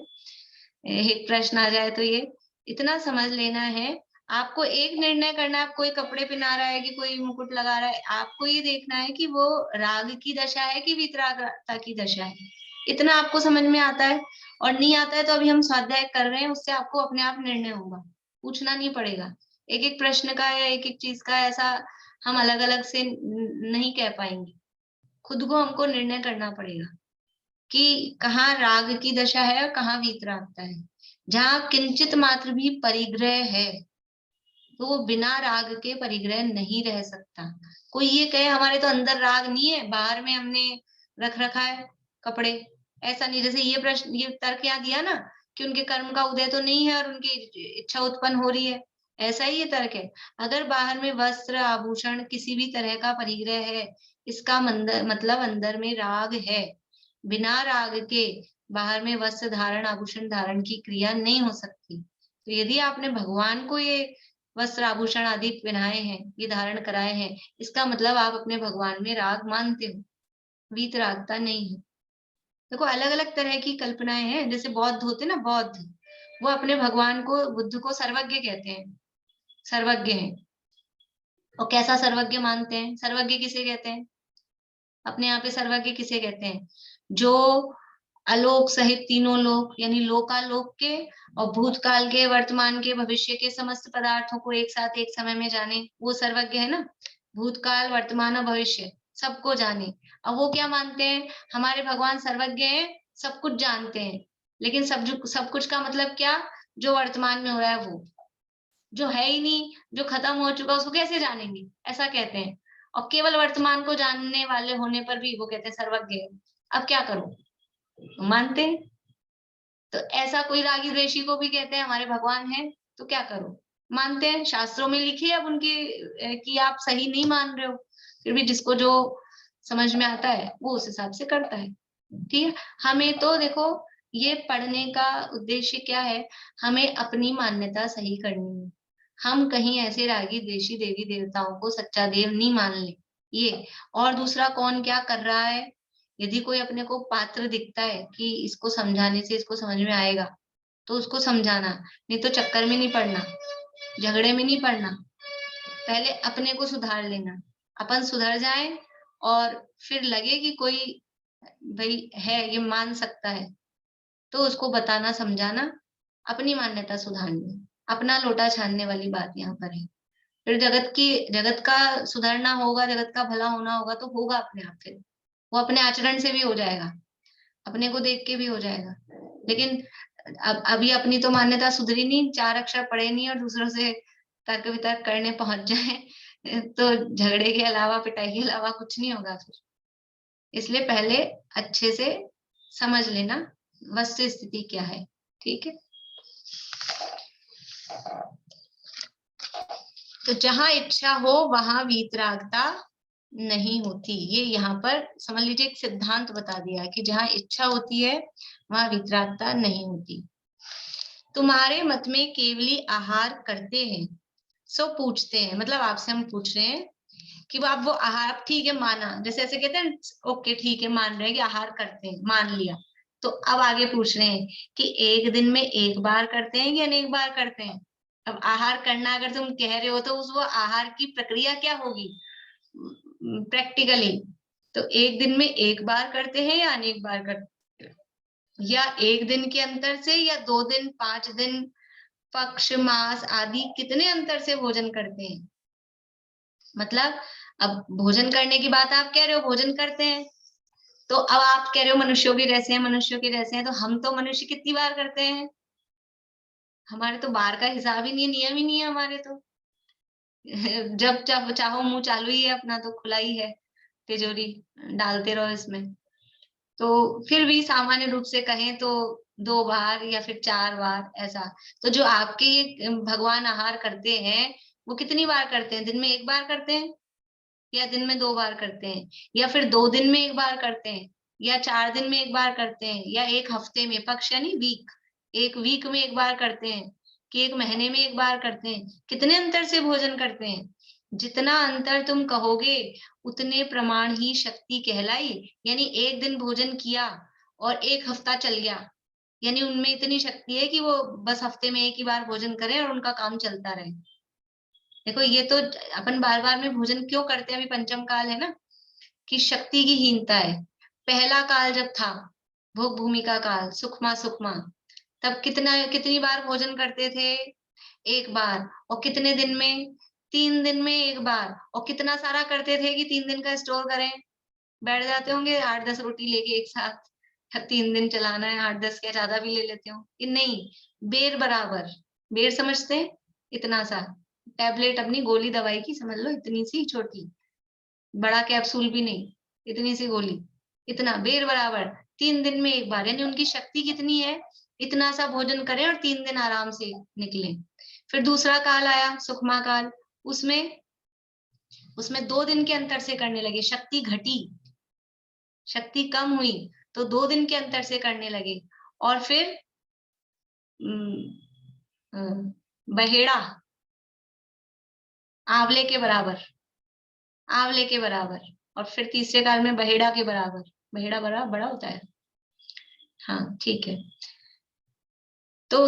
एक प्रश्न आ जाए तो ये इतना समझ लेना है। आपको एक निर्णय करना है, आप कोई कपड़े पहना रहा है कि कोई मुकुट लगा रहा है, आपको ये देखना है कि वो राग की दशा है कि वीतरागता की दशा है। इतना आपको समझ में आता है। और नहीं आता है तो अभी हम स्वाध्याय कर रहे हैं, उससे आपको अपने आप निर्णय होगा, पूछना नहीं पड़ेगा। एक एक प्रश्न का या एक एक चीज का ऐसा हम अलग अलग से नहीं कह पाएंगे। खुद को हमको निर्णय करना पड़ेगा कि कहाँ राग की दशा है और कहाँ वीतरागता है। जहाँ किंचित मात्र भी परिग्रह है तो वो बिना राग के परिग्रह नहीं रह सकता। कोई ये कहे हमारे तो अंदर राग नहीं है, बाहर में हमने रख रखा है कपड़े, ऐसा नहीं। जैसे ये प्रश्न, ये तर्क यहाँ दिया ना कि उनके कर्म का उदय तो नहीं है और उनकी इच्छा उत्पन्न हो रही है, ऐसा ही ये तर्क है। अगर बाहर में वस्त्र आभूषण किसी भी तरह का परिग्रह है, इसका मतलब अंदर में राग है। बिना राग के बाहर में वस्त्र धारण आभूषण धारण की क्रिया नहीं हो सकती। तो यदि आपने भगवान को ये वस्त्र आभूषण आदि पहनाए हैं, ये धारण कराए हैं, इसका मतलब आप अपने भगवान में राग मानते हो, वीतरागता नहीं है। देखो अलग अलग तरह की कल्पनाएं हैं। जैसे बौद्ध होते ना, बौद्ध, वो अपने भगवान को, बुद्ध को सर्वज्ञ कहते हैं, सर्वज्ञ है। और कैसा सर्वज्ञ मानते हैं? सर्वज्ञ किसे कहते हैं? अपने यहाँ पे सर्वज्ञ किसे कहते हैं? जो आलोक सहित तीनों लोक यानी लोकालोक के और भूतकाल के, वर्तमान के, भविष्य के समस्त पदार्थों को एक साथ एक समय में जाने, वो सर्वज्ञ है ना। भूतकाल, वर्तमान और भविष्य सबको जाने। अब वो क्या मानते हैं? हमारे भगवान सर्वज्ञ हैं, सब कुछ जानते हैं। लेकिन सब कुछ का मतलब क्या? जो वर्तमान में हो रहा है वो, जो है ही नहीं, जो खत्म हो चुका, उसको कैसे जानेंगे, ऐसा कहते हैं। और केवल वर्तमान को जानने वाले होने पर भी वो कहते हैं सर्वज्ञ है। अब क्या करो, मानते हैं। तो ऐसा कोई रागी द्वेषी को भी कहते हैं हमारे भगवान है, तो क्या करो, मानते हैं। शास्त्रों में लिखी है अब उनकी कि आप सही नहीं मान रहे हो, फिर भी जिसको जो समझ में आता है वो उस हिसाब से करता है। ठीक है। हमें तो देखो ये पढ़ने का उद्देश्य क्या है, हमें अपनी मान्यता सही करनी है। हम कहीं ऐसे रागी द्वेषी देवी देवताओं को सच्चा देव नहीं मान ले ये। और दूसरा कौन क्या कर रहा है, यदि कोई अपने को पात्र दिखता है कि इसको समझाने से इसको समझ में आएगा, तो उसको समझाना, नहीं तो चक्कर में नहीं पड़ना, झगड़े में नहीं पड़ना। पहले अपने को सुधार लेना, अपन सुधर जाए और फिर लगे कि कोई भाई है ये मान सकता है, तो उसको बताना, समझाना, अपनी मान्यता सुधारनी। अपना लोटा छानने वाली बात यहाँ पर है। फिर जगत का सुधरना होगा, जगत का भला होना होगा तो होगा अपने आप। फिर वो अपने आचरण से भी हो जाएगा, अपने को देख के भी हो जाएगा। लेकिन अभी अपनी तो मान्यता सुधरी नहीं, 4 अक्षर पढ़े नहीं और दूसरों से तर्क वितर्क करने पहुंच जाए तो झगड़े के अलावा, पिटाई के अलावा कुछ नहीं होगा फिर। इसलिए पहले अच्छे से समझ लेना वस्तु स्थिति क्या है। ठीक है। तो जहां इच्छा हो वहां वीतरागता नहीं होती। ये यहाँ पर समझ लीजिए एक सिद्धांत बता दिया कि जहां इच्छा होती है वहां वितरागता नहीं होती। तुम्हारे मत में केवली आहार करते हैं, सो पूछते हैं, मतलब आपसे हम पूछ रहे हैं कि आप वो आहार, ठीक है माना, जैसे ऐसे कहते हैं ओके ठीक है मान रहे हैं कि आहार करते हैं, मान लिया। तो अब आगे पूछ रहे हैं कि एक दिन में एक बार करते हैं कि अनेक बार करते हैं। अब आहार करना अगर तुम कह रहे हो तो उस वो आहार की प्रक्रिया क्या होगी प्रैक्टिकली? तो एक दिन में एक बार करते हैं या अनेक बार करते हैं, या एक दिन के अंतर से, या 2 दिन, 5 दिन, पक्ष, मास आदि कितने अंतर से भोजन करते हैं। मतलब अब भोजन करने की बात आप कह रहे हो, भोजन करते हैं, तो अब आप कह रहे हो मनुष्यों के जैसे हैं, मनुष्यों के जैसे हैं, तो हम तो मनुष्य कितनी बार करते हैं? हमारे तो बार का हिसाब ही नहीं है, नियम ही नहीं है हमारे तो। जब चाहो मुंह चालू ही है अपना, तो खुला ही है तिजोरी, डालते रहो इसमें। तो फिर भी सामान्य रूप से कहें तो 2 बार या फिर 4 बार ऐसा। तो जो आपके ये भगवान आहार करते हैं वो कितनी बार करते हैं? दिन में 1 बार करते हैं, या दिन में 2 बार करते हैं, या फिर 2 दिन में 1 बार करते हैं, या 4 दिन में 1 बार करते हैं, या 1 हफ्ते में, पक्ष यानी वीक, 1 वीक में 1 बार करते हैं, कि 1 महीने में 1 बार करते हैं? कितने अंतर से भोजन करते हैं? जितना अंतर तुम कहोगे उतने प्रमाण ही शक्ति कहलाई। यानी एक दिन भोजन किया और 1 हफ्ता चल गया, यानी उनमें इतनी शक्ति है कि वो बस हफ्ते में एक ही बार भोजन करें और उनका काम चलता रहे। देखो ये तो अपन बार बार में भोजन क्यों करते हैं, अभी पंचम काल है ना, कि शक्ति की हीनता है। पहला काल जब था भोग भूमिका काल, सुखमा सुखमा, तब कितनी बार भोजन करते थे? एक बार। और कितने दिन में? 3 दिन में एक बार। और कितना सारा करते थे कि 3 दिन का स्टोर करें? बैठ जाते होंगे 8-10 रोटी लेके एक साथ, 3 दिन चलाना है, 8-10 क्या ज्यादा भी ले लेते हो कि नहीं? बेर बराबर, बेर समझते हैं? इतना सा टैबलेट, अपनी गोली दवाई की समझ लो, इतनी सी छोटी, बड़ा कैप्सूल भी नहीं, इतनी सी गोली, इतना बेर बराबर 3 दिन में एक बार। यानी उनकी शक्ति कितनी है, इतना सा भोजन करें और 3 दिन आराम से निकले। फिर दूसरा काल आया सुखमा काल, उसमें 2 दिन के अंतर से करने लगे। शक्ति घटी, शक्ति कम हुई तो 2 दिन के अंतर से करने लगे। और फिर बहेड़ा, आंवले के बराबर, आंवले के बराबर। और फिर तीसरे काल में बहेड़ा के बराबर। बहेड़ा बड़ा होता है, हाँ ठीक है। तो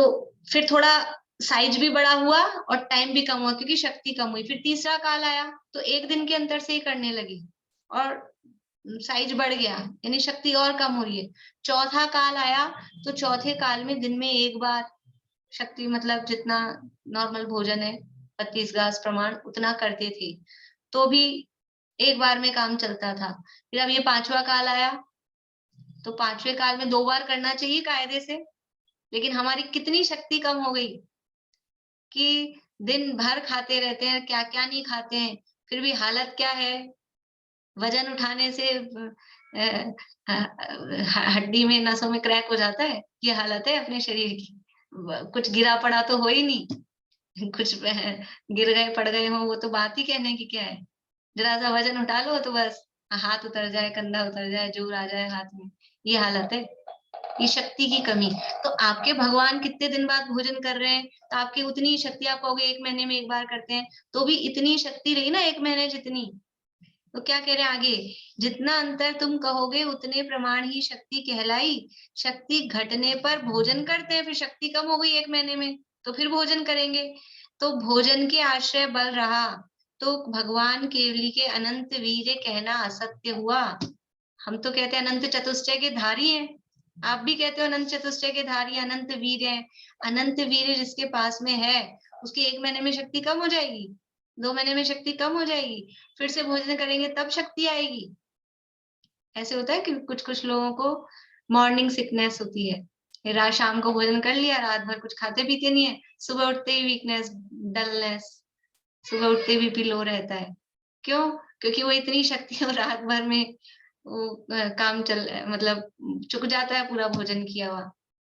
फिर थोड़ा साइज भी बड़ा हुआ और टाइम भी कम हुआ क्योंकि शक्ति कम हुई। फिर तीसरा काल आया तो 1 दिन के अंतर से ही करने लगी और साइज बढ़ गया, यानी शक्ति और कम हो रही है। चौथा काल आया तो चौथे काल में दिन में एक बार शक्ति, मतलब जितना नॉर्मल भोजन है 32 गास प्रमाण उतना करते थे, तो भी एक बार में काम चलता था। फिर अब ये 5वां काल आया तो 5वें काल में 2 बार करना चाहिए कायदे से, लेकिन हमारी कितनी शक्ति कम हो गई कि दिन भर खाते रहते हैं, क्या क्या नहीं खाते हैं, फिर भी हालत क्या है, वजन उठाने से हड्डी में, नसों में क्रैक हो जाता है, ये हालत है अपने शरीर की। कुछ गिरा पड़ा तो हो ही नहीं, कुछ गिर गए पड़ गए हो वो तो बात ही कहने की क्या है। जरा सा वजन उठा लो तो बस हाथ उतर जाए, कंधा उतर जाए, जोर आ जाए हाथ में, ये हालत है। ये शक्ति की कमी। तो आपके भगवान कितने दिन बाद भोजन कर रहे हैं, तो आपकी उतनी शक्ति, आप कहोगे 1 महीने में एक बार करते हैं, तो भी इतनी शक्ति रही ना 1 महीने जितनी। तो क्या कह रहे हैं आगे, जितना अंतर तुम कहोगे उतने प्रमाण ही शक्ति कहलाई। शक्ति घटने पर भोजन करते हैं, फिर शक्ति कम हो गई 1 महीने में तो फिर भोजन करेंगे। तो भोजन के आश्रय बल रहा तो भगवान केवली के अनंत वीर्य कहना असत्य हुआ। हम तो कहते हैं अनंत चतुष्टय के धारी हैं, आप भी कहते हो अनंत चतुष्टय के धारी, अनंत वीर है। अनंत वीर जिसके पास में है उसकी 1 महीने में शक्ति कम हो जाएगी, 2 महीने में शक्ति कम हो जाएगी, फिर से भोजन करेंगे तब शक्ति आएगी। ऐसे होता है कि कुछ लोगों को मॉर्निंग सिकनेस होती है, रात शाम को भोजन कर लिया, रात भर कुछ खाते पीते नहीं है, सुबह उठते ही वीकनेस, डलनेस, सुबह उठते बीपी लो रहता है। क्यों? क्योंकि वो इतनी शक्ति और रात भर में वो काम मतलब चुक जाता है पूरा भोजन किया हुआ।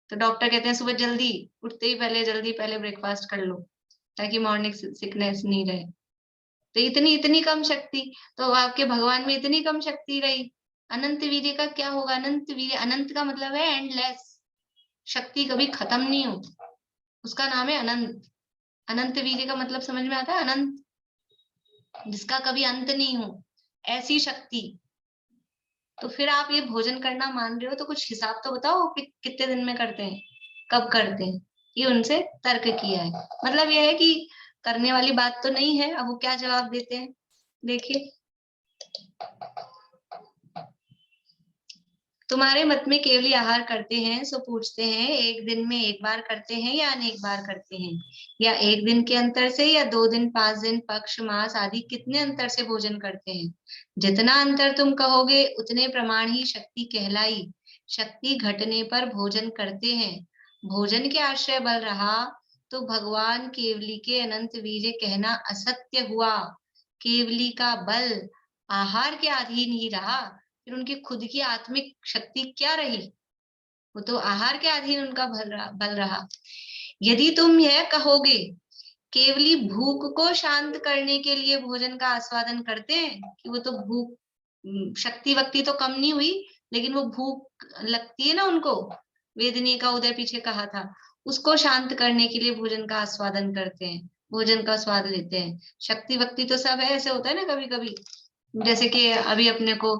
तो डॉक्टर कहते हैं सुबह जल्दी उठते ही पहले ब्रेकफास्ट कर लो ताकि मॉर्निंग सिकनेस नहीं रहे। तो इतनी कम शक्ति, तो आपके भगवान में इतनी कम शक्ति रही। अनंत वीर्य का क्या होगा? अनंत वीर्य, अनंत का मतलब है एंडलेस, शक्ति कभी खत्म नहीं हो, उसका नाम है अनंत। अनंत वीर्य का मतलब समझ में आता है? अनंत, जिसका कभी अंत नहीं हो, ऐसी शक्ति। तो फिर आप ये भोजन करना मान रहे हो तो कुछ हिसाब तो बताओ कि कितने दिन में करते हैं, कब करते हैं। ये उनसे तर्क किया है, मतलब यह है कि करने वाली बात तो नहीं है। अब वो क्या जवाब देते हैं देखिए, तुम्हारे मत में केवली आहार करते हैं सो पूछते हैं, 1 दिन में एक बार करते हैं या अनेक बार करते हैं, या 1 दिन के अंतर से या 2 दिन, 5 दिन, पक्ष, मास आदि कितने अंतर से भोजन करते हैं। जितना अंतर तुम कहोगे उतने प्रमाण ही शक्ति कहलाई। शक्ति घटने पर भोजन करते हैं, भोजन के आश्रय बल रहा तो भगवान केवली के अनंत वीर्य कहना असत्य हुआ। केवली का बल आहार के अधीन ही रहा, फिर उनकी खुद की आत्मिक शक्ति क्या रही? वो तो आहार के अधीन उनका बल रहा। यदि तुम यह कहोगे केवली भूख को शांत करने के लिए भोजन का आस्वादन करते हैं, कि वो तो भूख, शक्ति वक्ति तो कम नहीं हुई लेकिन वो भूख लगती है ना उनको, वेदनी का उदय पीछे कहा था, उसको शांत करने के लिए भोजन का आस्वादन करते हैं, भोजन का स्वाद लेते हैं। शक्ति वक्ति तो सब है, ऐसे होता है ना कभी कभी जैसे कि अभी अपने को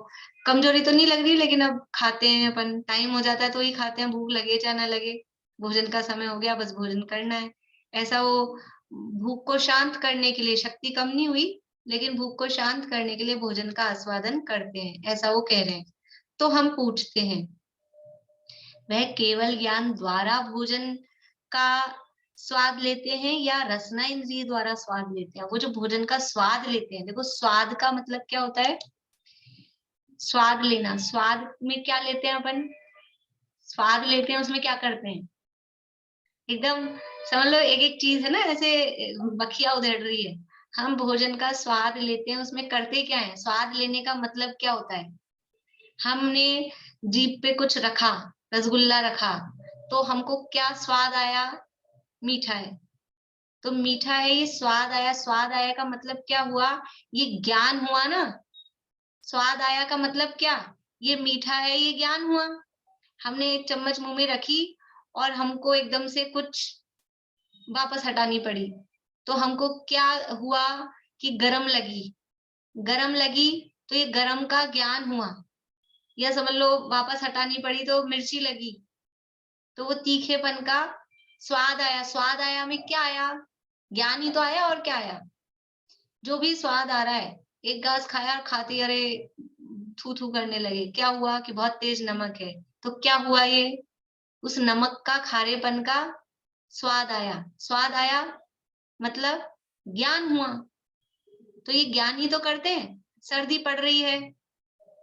कमजोरी तो नहीं लग रही, लेकिन अब खाते हैं अपन, टाइम हो जाता है तो ही खाते हैं, भूख लगे चाहे ना लगे, भोजन का समय हो गया बस भोजन करना है। ऐसा वो भूख को शांत करने के लिए, शक्ति कम नहीं हुई लेकिन भूख को शांत करने के लिए भोजन का आस्वादन करते हैं, ऐसा वो कह रहे हैं। तो हम पूछते हैं, वह केवल ज्ञान द्वारा भोजन का स्वाद लेते हैं या रसना इंद्रिय द्वारा स्वाद लेते हैं? वो जो भोजन का स्वाद लेते हैं, देखो स्वाद का मतलब क्या होता है? स्वाद लेना। स्वाद में क्या लेते हैं अपन? स्वाद लेते हैं, उसमें क्या करते हैं? एकदम समझ लो, एक एक चीज है ना, जैसे बखिया उधेड़ रही है। हम भोजन का स्वाद लेते हैं, उसमें करते क्या है? स्वाद लेने का मतलब क्या होता है? हमने जीभ पे कुछ रखा, रसगुल्ला रखा, तो हमको क्या स्वाद आया? मीठा है, तो मीठा है, ये स्वाद आया। स्वाद आया का मतलब क्या हुआ? ये ज्ञान हुआ ना। स्वाद आया का मतलब क्या? ये मीठा है, ये ज्ञान हुआ। हमने एक चम्मच मुंह में रखी और हमको एकदम से कुछ वापस हटानी पड़ी, तो हमको क्या हुआ कि गरम लगी। गरम लगी तो ये गरम का ज्ञान हुआ। या समझ लो वापस हटानी पड़ी तो मिर्ची लगी, तो वो तीखेपन का स्वाद आया। स्वाद आया में क्या आया? ज्ञान ही तो आया, और क्या आया? जो भी स्वाद आ रहा है, एक घास खाया और खाते अरे थू थू करने लगे, क्या हुआ कि बहुत तेज नमक है, तो क्या हुआ? ये उस नमक का खारेपन का स्वाद आया। स्वाद आया मतलब ज्ञान हुआ। तो ये ज्ञान ही तो करते हैं। सर्दी पड़ रही है,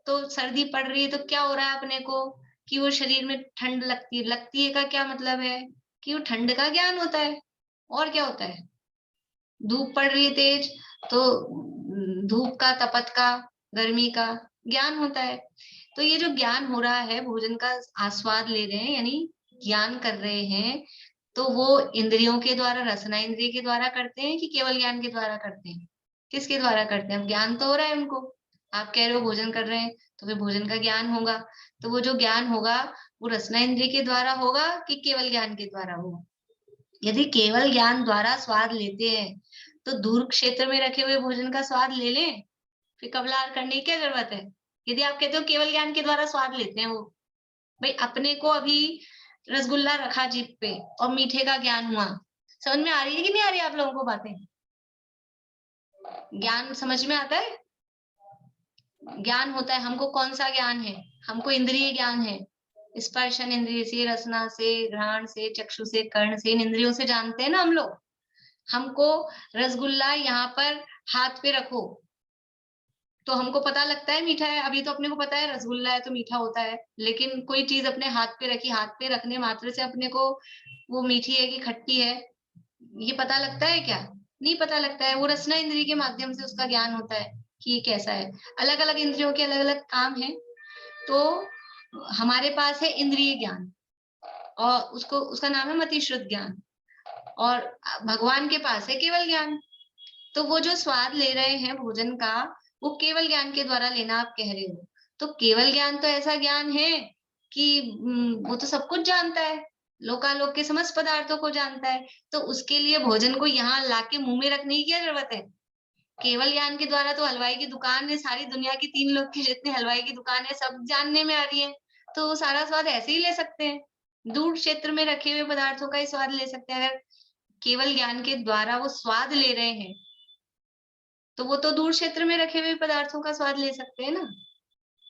तो सर्दी पड़ रही है तो क्या हो रहा है अपने को कि वो शरीर में ठंड लगती है। लगती है का क्या मतलब है? कि वो ठंड का ज्ञान होता है। और क्या होता है? धूप पड़ रही है तेज, तो धूप का, तपत का, गर्मी का ज्ञान होता है। तो ये जो ज्ञान हो रहा है, भोजन का आस्वाद ले रहे हैं यानी ज्ञान कर रहे हैं, तो वो इंद्रियों के द्वारा, रसना इंद्रिय के द्वारा करते हैं कि केवल ज्ञान के द्वारा करते हैं? किसके द्वारा करते हैं? अब ज्ञान तो हो रहा है उनको। आप कह रहे हो भोजन कर रहे हैं, तो फिर भोजन का ज्ञान होगा, तो वो जो ज्ञान होगा वो रसना इंद्रिय के द्वारा होगा कि केवल ज्ञान के द्वारा होगा? यदि केवल ज्ञान द्वारा स्वाद लेते हैं तो दूर क्षेत्र में रखे हुए भोजन का स्वाद ले लें, फिर कबलाहार करने की क्या जरूरत है? यदि आप कहते हो केवल ज्ञान के द्वारा स्वाद लेते हैं, वो भाई अपने को अभी रसगुल्ला रखा जीभ पे और मीठे का ज्ञान हुआ, समझ में आ रही है कि नहीं आ रही आप लोगों को बातें? ज्ञान समझ में आता है? ज्ञान होता है, हमको कौन सा ज्ञान है? हमको इंद्रिय ज्ञान है। स्पर्शन इंद्रिय से, रसना से, घ्राण से, चक्षु से, कर्ण से, इन इंद्रियों से जानते हैं ना हम लोग। हमको रसगुल्ला यहाँ पर हाथ पे रखो तो हमको पता लगता है मीठा है। अभी तो अपने को पता है रसगुल्ला है तो मीठा होता है, लेकिन कोई चीज अपने हाथ पे रखी, हाथ पे रखने मात्र से अपने को वो मीठी है कि खट्टी है ये पता लगता है क्या? नहीं पता लगता है। वो रसना इंद्रिय के माध्यम से उसका ज्ञान होता है कि ये कैसा है। अलग अलग इंद्रियों के अलग अलग काम है। तो हमारे पास है इंद्रिय ज्ञान और उसको, उसका नाम है मतिश्रुत ज्ञान, और भगवान के पास है केवल ज्ञान। तो वो जो स्वाद ले रहे हैं भोजन का, वो केवल ज्ञान के द्वारा लेना आप कह रहे हो। तो केवल ज्ञान तो ऐसा ज्ञान है कि वो तो सब कुछ जानता है, लोकालोक के समस्त पदार्थों को जानता है। तो उसके लिए भोजन को यहाँ लाके मुंह में रखने की क्या जरूरत है? केवल ज्ञान के द्वारा तो हलवाई की दुकान है, सारी दुनिया की 3 लोग की जितने हलवाई की दुकान है सब जानने में आ रही है, तो वो सारा स्वाद ऐसे ही ले सकते हैं। दूर क्षेत्र में रखे हुए पदार्थों का ही स्वाद ले सकते हैं। अगर केवल ज्ञान के द्वारा वो स्वाद ले रहे हैं तो वो तो दूर क्षेत्र में रखे हुए पदार्थों का स्वाद ले सकते हैं ना।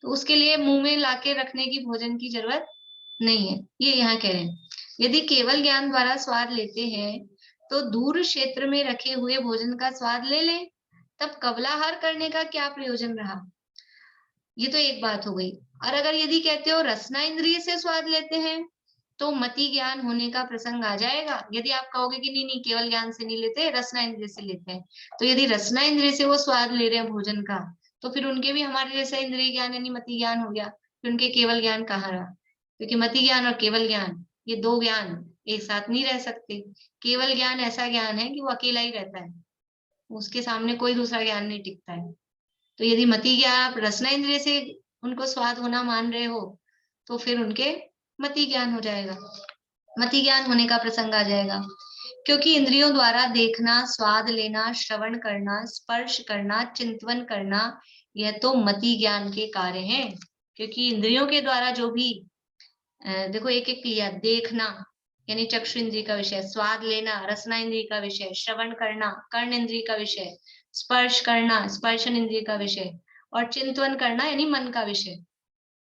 तो उसके लिए मुंह में लाके रखने की भोजन की जरूरत नहीं है, ये यहाँ कह रहे हैं। यदि केवल ज्ञान द्वारा स्वाद लेते हैं तो दूर क्षेत्र में रखे हुए भोजन का स्वाद ले लें, तब कबलाहार करने का क्या प्रयोजन रहा? ये तो एक बात हो गई। और अगर यदि कहते हो रसना इंद्रिय से स्वाद लेते हैं तो मति ज्ञान होने का प्रसंग आ जाएगा। यदि आप कहोगे कि नहीं नहीं केवल ज्ञान से नहीं लेते, रसना इंद्रिय से लेते हैं, तो यदि रसना इंद्रिय से वो स्वाद ले रहे हैं भोजन का, तो फिर उनके भी हमारे जैसा इंद्रिय ज्ञान यानी मति ज्ञान हो गया, फिर उनके केवल ज्ञान कहाँ रहा? क्योंकि मति ज्ञान और केवल ज्ञान ये दो ज्ञान एक साथ नहीं रह सकते। केवल ज्ञान ऐसा ज्ञान है कि वो अकेला ही रहता है, उसके सामने कोई दूसरा ज्ञान नहीं टिकता है। तो यदि मति ज्ञान आप रसना इंद्रिय से उनको स्वाद होना मान रहे हो, तो फिर उनके मति ज्ञान हो जाएगा, मति ज्ञान होने का प्रसंग आ जाएगा। क्योंकि इंद्रियों द्वारा देखना, स्वाद लेना, श्रवण करना, स्पर्श करना, चिंतन करना, यह तो मति ज्ञान के कार्य हैं। क्योंकि इंद्रियों के द्वारा जो भी देखो एक एक लिया, देखना यानी चक्षु इंद्रिय का विषय, स्वाद लेना रसना इंद्रिय का विषय, श्रवण करना कर्ण इंद्रिय का विषय, स्पर्श करना स्पर्शन इंद्रिय का विषय, और चिंतन करना यानी मन का विषय।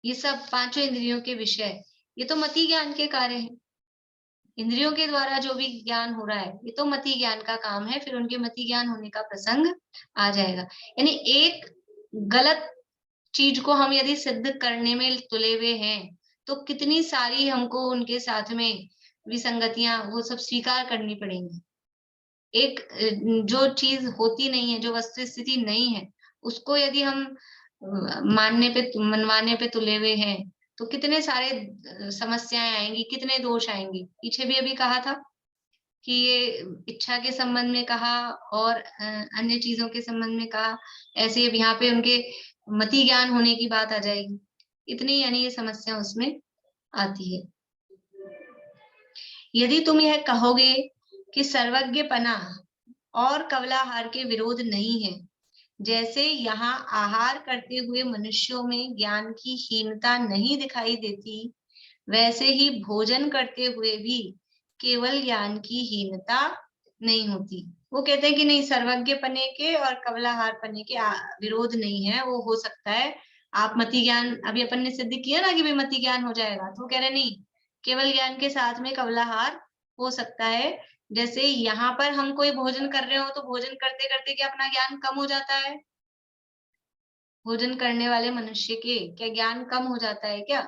ये सब पांचों इंद्रियों के विषय, ये तो मति ज्ञान के कार्य हैं। इंद्रियों के द्वारा जो भी ज्ञान हो रहा है ये तो मति ज्ञान का काम है। फिर उनके मति ज्ञान होने का प्रसंग आ जाएगा। यानी एक गलत चीज को हम यदि सिद्ध करने में तुले हुए हैं तो कितनी सारी हमको उनके साथ में विसंगतियां वो सब स्वीकार करनी पड़ेंगी। एक जो चीज होती नहीं है, जो वस्तु स्थिति नहीं है, उसको यदि हम मनवाने पे तुले हुए हैं तो कितने सारे समस्याएं आएंगी, कितने दोष आएंगे। पीछे भी अभी कहा था कि ये इच्छा के संबंध में कहा और अन्य चीजों के संबंध में कहा, ऐसे अब यहाँ पे उनके मति ज्ञान होने की बात आ जाएगी। इतनी यानी ये समस्या उसमें आती है। यदि तुम यह कहोगे कि सर्वज्ञपना और कवलाहार के विरोध नहीं है, जैसे यहाँ आहार करते हुए मनुष्यों में ज्ञान की हीनता नहीं दिखाई देती, वैसे ही भोजन करते हुए भी केवल ज्ञान की हीनता नहीं होती। वो कहते हैं कि नहीं, सर्वज्ञ पने के और कवलाहार पने के विरोध नहीं है, वो हो सकता है। आप मति ज्ञान अभी अपन ने सिद्ध किया ना कि भाई मति ज्ञान हो जाएगा, तो कह रहे नहीं, केवल ज्ञान के साथ में कवलाहार हो सकता है। जैसे यहाँ पर हम कोई भोजन कर रहे हो तो भोजन करते करते क्या अपना ज्ञान कम हो जाता है? भोजन करने वाले मनुष्य के क्या ज्ञान कम हो जाता है क्या?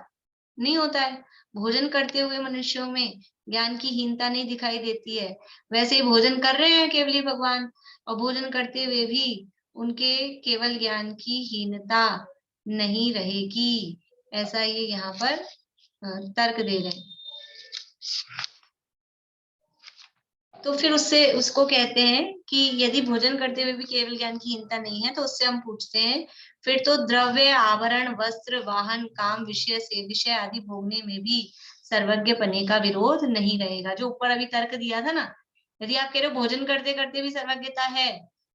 नहीं होता है। भोजन करते हुए मनुष्यों में ज्ञान की हीनता नहीं दिखाई देती है। वैसे ही भोजन कर रहे हैं केवली भगवान, और भोजन करते हुए भी उनके केवल ज्ञान की हीनता नहीं रहेगी, ऐसा ये यहाँ पर तर्क दे रहे हैं। तो फिर उससे उसको कहते हैं कि यदि भोजन करते हुए भी केवल ज्ञान की हीनता नहीं है, तो उससे हम पूछते हैं फिर तो द्रव्य, आभरण, वस्त्र, वाहन, काम, विषय से विषय आदि भोगने में भी सर्वज्ञ पने का विरोध नहीं रहेगा। जो ऊपर अभी तर्क दिया था ना, यदि आप कह रहे हो भोजन करते करते भी सर्वज्ञता है,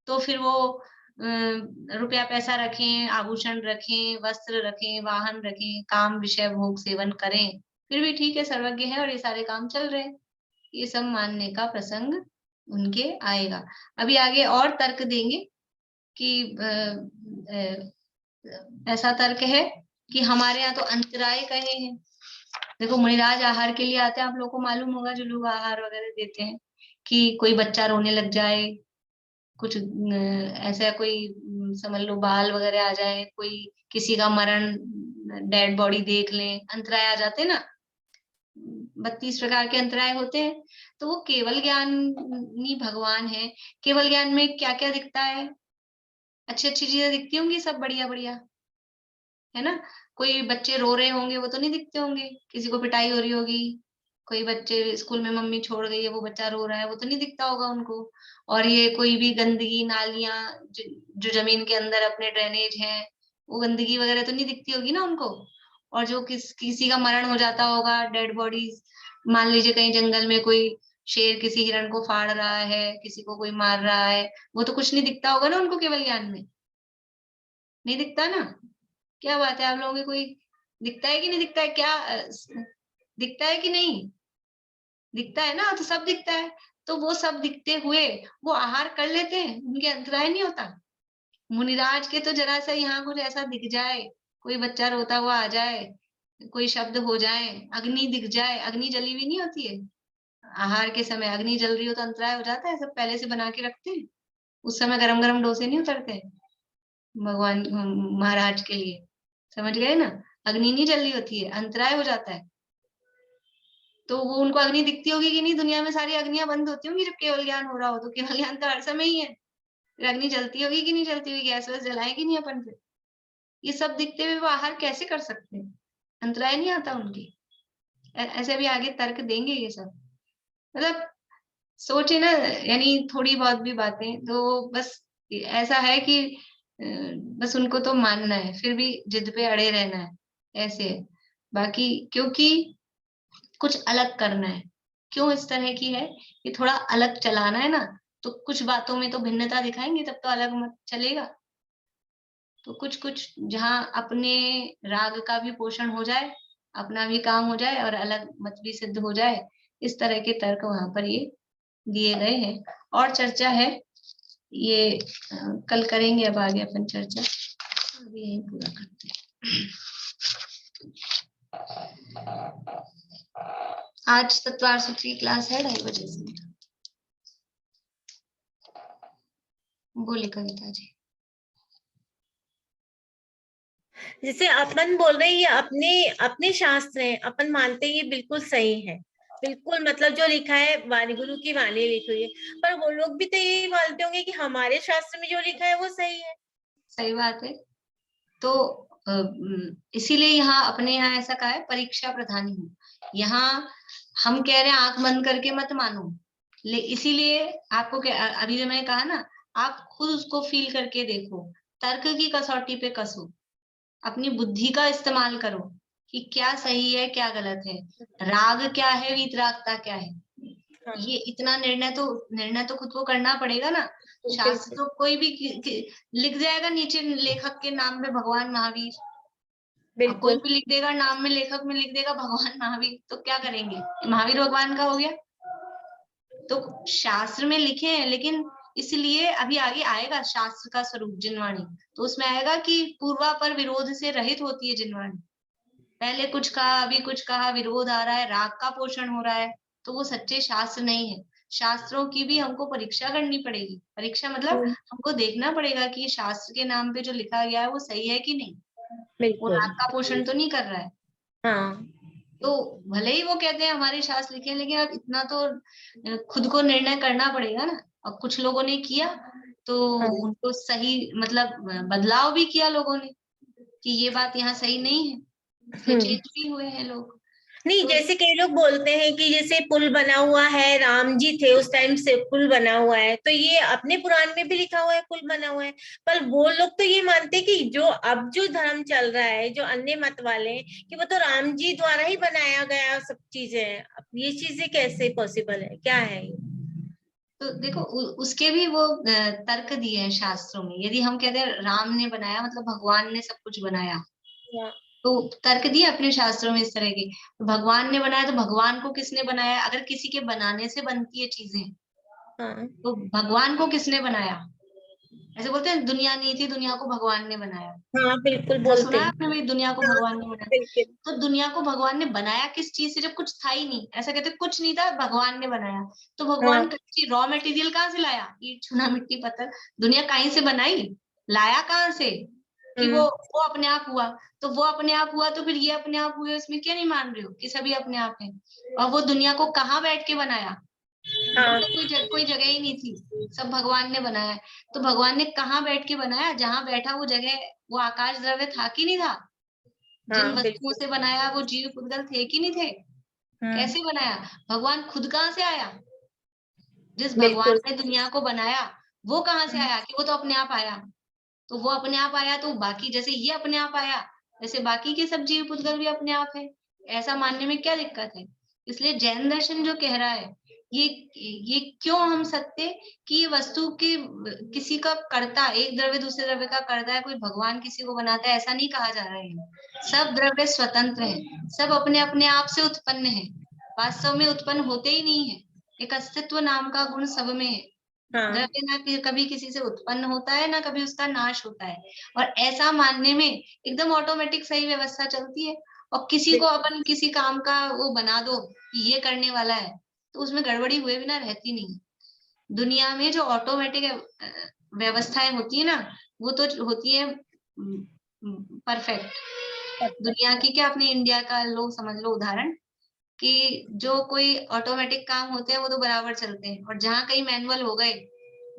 तो फिर वो रुपया पैसा रखें, आभूषण रखें, वस्त्र रखें, वाहन रखें, काम, विषय, भोग, सेवन करें, फिर भी ठीक है, सर्वज्ञ है और ये सारे काम चल रहे हैं, ये सब मानने का प्रसंग उनके आएगा। अभी आगे और तर्क देंगे कि ऐसा तर्क है कि हमारे यहाँ तो अंतराय कहे हैं। देखो मुनिराज आहार के लिए आते हैं, आप लोगों को मालूम होगा, जो लोग आहार वगैरह देते हैं, कि कोई बच्चा रोने लग जाए, कुछ ऐसा कोई समझ लो बाल वगैरह आ जाए, कोई किसी का मरण, डेड बॉडी देख लें, अंतराय आ जाते हैं ना, 32 प्रकार के अंतराय होते हैं। तो वो केवल ज्ञानी भगवान है। केवल ज्ञान में क्या क्या दिखता है? अच्छी अच्छी चीजें दिखती होंगी, सब बढ़िया बढ़िया, है ना। कोई बच्चे रो रहे होंगे वो तो नहीं दिखते होंगे, किसी को पिटाई हो रही होगी, कोई बच्चे स्कूल में मम्मी छोड़ गई है, वो बच्चा रो रहा है, वो तो नहीं दिखता होगा उनको। और ये कोई भी गंदगी, नालियां जो जमीन के अंदर अपने ड्रेनेज है, वो गंदगी वगैरह तो नहीं दिखती होगी ना उनको। और जो किसी का मरण हो जाता होगा, डेड बॉडीज, मान लीजिए कहीं जंगल में कोई शेर किसी हिरण को फाड़ रहा है, किसी को कोई मार रहा है, वो तो कुछ नहीं दिखता होगा ना उनको केवल ज्ञान में, नहीं दिखता ना। क्या बात है, आप लोगों को कोई दिखता है कि नहीं दिखता है? क्या दिखता है कि नहीं दिखता है ना? तो सब दिखता है। तो वो सब दिखते हुए वो आहार कर लेते हैं, उनके अंतराय नहीं होता। मुनिराज के तो जरा सा यहाँ कुछ ऐसा दिख जाए, कोई बच्चा रोता हुआ आ जाए, कोई शब्द हो जाए, अग्नि दिख जाए, अग्नि जली हुई नहीं होती है आहार के समय, अग्नि जल रही हो तो अंतराय हो जाता है। सब पहले से बना के रखते हैं, उस समय गरम गरम डोसे नहीं उतरते भगवान महाराज के लिए, समझ गए ना। अग्नि नहीं जल रही होती है, अंतराय हो जाता है। तो वो उनको अग्नि दिखती होगी कि नहीं? दुनिया में सारी अग्नियां बंद होती होंगी जब केवल ज्ञान हो रहा हो, तो केवल ज्ञान तो हर समय ही है। फिर अग्नि जलती होगी कि नहीं जलती होगी, गैस वैस जलाएगी नहीं अपन फिर। ये सब दिखते हुए वो आहार कैसे कर सकते हैं? अंतराय नहीं आता उनके। ऐसे भी आगे तर्क देंगे ये सब। मतलब सोचे ना, यानी थोड़ी बहुत भी बातें तो बस ऐसा है कि बस उनको तो मानना है, फिर भी जिद पे अड़े रहना है, ऐसे है। बाकी क्योंकि कुछ अलग करना है, क्यों इस तरह की है कि थोड़ा अलग चलाना है ना, तो कुछ बातों में तो भिन्नता दिखाएंगे, तब तो अलग मत चलेगा। तो कुछ कुछ जहाँ अपने राग का भी पोषण हो जाए, अपना भी काम हो जाए और अलग मत भी सिद्ध हो जाए, इस तरह के तर्क वहां पर ये दिए गए हैं। और चर्चा है ये कल करेंगे, अब आगे अपन चर्चा अभी यही पूरा करते हैं। आज तत्वार सूत्र की क्लास है 2:30 बजे से। बोले कविता जी। जैसे अपन बोल रहे हैं ये अपने अपने शास्त्र हैं, अपन मानते हैं ये बिल्कुल सही है, बिल्कुल मतलब जो लिखा है वाणी गुरु की वाणी लिखी हुई है, पर वो लोग भी तो यही मानते होंगे कि हमारे शास्त्र में जो लिखा है वो सही है। सही बात है। तो इसीलिए यहाँ अपने यहाँ ऐसा कहा है, परीक्षा प्रधानी हो। यहाँ हम कह रहे हैं आंख बंद करके मत मानो, इसीलिए आपको अभी जो मैंने कहा ना, आप खुद उसको फील करके देखो, तर्क की कसौटी पे कसो, अपनी बुद्धि का इस्तेमाल करो कि क्या सही है क्या गलत है, राग क्या है वीतरागता क्या है। ये इतना निर्णय तो खुद को करना पड़ेगा ना। शास्त्र तो कोई भी लिख जाएगा नीचे लेखक के नाम में भगवान महावीर, अब कोई भी लिख देगा नाम में, लेखक में लिख देगा भगवान महावीर, तो क्या करेंगे, महावीर भगवान का हो गया। तो शास्त्र में लिखे हैं, लेकिन इसलिए अभी आगे आएगा शास्त्र का स्वरूप जिनवाणी, तो उसमें आएगा कि पूर्वापर विरोध से रहित होती है जिनवाणी। पहले कुछ कहा, अभी कुछ कहा, विरोध आ रहा है, राग का पोषण हो रहा है, तो वो सच्चे शास्त्र नहीं है। शास्त्रों की भी हमको परीक्षा करनी पड़ेगी। परीक्षा मतलब हमको देखना पड़ेगा कि शास्त्र के नाम पे जो लिखा गया है वो सही है कि नहीं, वो राग का पोषण तो नहीं कर रहा है। हाँ। तो भले ही वो कहते हैं हमारे शास्त्र लिखे हैं, लेकिन अब इतना तो खुद को निर्णय करना पड़ेगा ना। और कुछ लोगों ने किया तो उनको सही मतलब बदलाव भी किया लोगों ने कि ये बात यहाँ सही नहीं है, इसलिए चेंज भी हुए हैं लोग। नहीं तो जैसे कई लोग बोलते हैं कि जैसे पुल बना हुआ है, राम जी थे उस टाइम से पुल बना हुआ है, तो ये अपने पुराण में भी लिखा हुआ है पुल बना हुआ है, पर वो लोग तो ये मानते हैं कि जो अब जो धर्म चल रहा है, जो अन्य मत वाले हैं, कि वो तो राम जी द्वारा ही बनाया गया सब चीजें। अब ये चीजें कैसे पॉसिबल है, क्या है ये? तो देखो उसके भी वो तर्क दिए हैं शास्त्रों में। यदि हम कहते हैं राम ने बनाया मतलब भगवान ने सब कुछ बनाया, तो तर्क दिए अपने शास्त्रों में इस तरह के। तो भगवान ने बनाया, तो भगवान को किसने बनाया? अगर किसी के बनाने से बनती है चीजें, तो भगवान को किसने बनाया? ऐसे बोलते हैं दुनिया नहीं थी, दुनिया को भगवान ने बनाया। हाँ बिल्कुल ऐसा बोलते सुना है हैं। आपने भाई, दुनिया को भगवान ने बनाया? बिल्कुल। तो दुनिया को भगवान ने बनाया किस चीज से, जब कुछ था ही नहीं? ऐसा कहते कुछ नहीं था, भगवान ने बनाया। तो भगवान कच्ची रॉ मटेरियल कहाँ से लाया? ईट चूना मिट्टी पत्थर, दुनिया कहीं से बनाई, लाया कहाँ से कि वो अपने आप हुआ? तो वो अपने आप हुआ, तो फिर ये अपने आप हुए, उसमें क्या नहीं मान रहे हो कि सभी अपने आप है? और वो दुनिया को कहाँ बैठ के बनाया? कोई जगह ही नहीं थी, सब भगवान ने बनाया है। तो भगवान ने कहाँ बैठ के बनाया? जहाँ बैठा वो जगह, वो आकाश द्रव्य था कि नहीं था? जिन वस्तुओं से बनाया वो जीव पुद्गल थे कि नहीं थे? कैसे बनाया? भगवान खुद कहाँ से आया? जिस भगवान ने दुनिया को बनाया वो कहाँ से आया कि वो तो अपने आप आया? तो वो अपने आप आया, तो बाकी जैसे ये अपने आप आया, वैसे बाकी के सब जीव पुद्गल भी अपने आप है। ऐसा मानने में क्या दिक्कत है? इसलिए जैन दर्शन जो कह रहा है, ये क्यों हम सत्य कि ये वस्तु के किसी का कर्ता, एक द्रव्य दूसरे द्रव्य का कर्ता है, कोई भगवान किसी को बनाता है, ऐसा नहीं कहा जा रहा है। सब द्रव्य स्वतंत्र है, सब अपने अपने आप से उत्पन्न है, वास्तव में उत्पन्न होते ही नहीं है। एक अस्तित्व नाम का गुण सब में है। द्रव्य ना कभी किसी से उत्पन्न होता है, ना कभी उसका नाश होता है। और ऐसा मानने में एकदम ऑटोमेटिक सही व्यवस्था चलती है। और किसी को अपन किसी काम का वो बना दो कि ये करने वाला है, तो उसमें गड़बड़ी हुए बिना रहती नहीं। दुनिया में जो ऑटोमेटिक व्यवस्थाएं होती है ना, वो तो होती है परफेक्ट। दुनिया की क्या, अपने इंडिया का लो समझ लो उदाहरण, कि जो कोई ऑटोमेटिक काम होते हैं वो तो बराबर चलते हैं, और जहाँ कहीं मैनुअल हो गए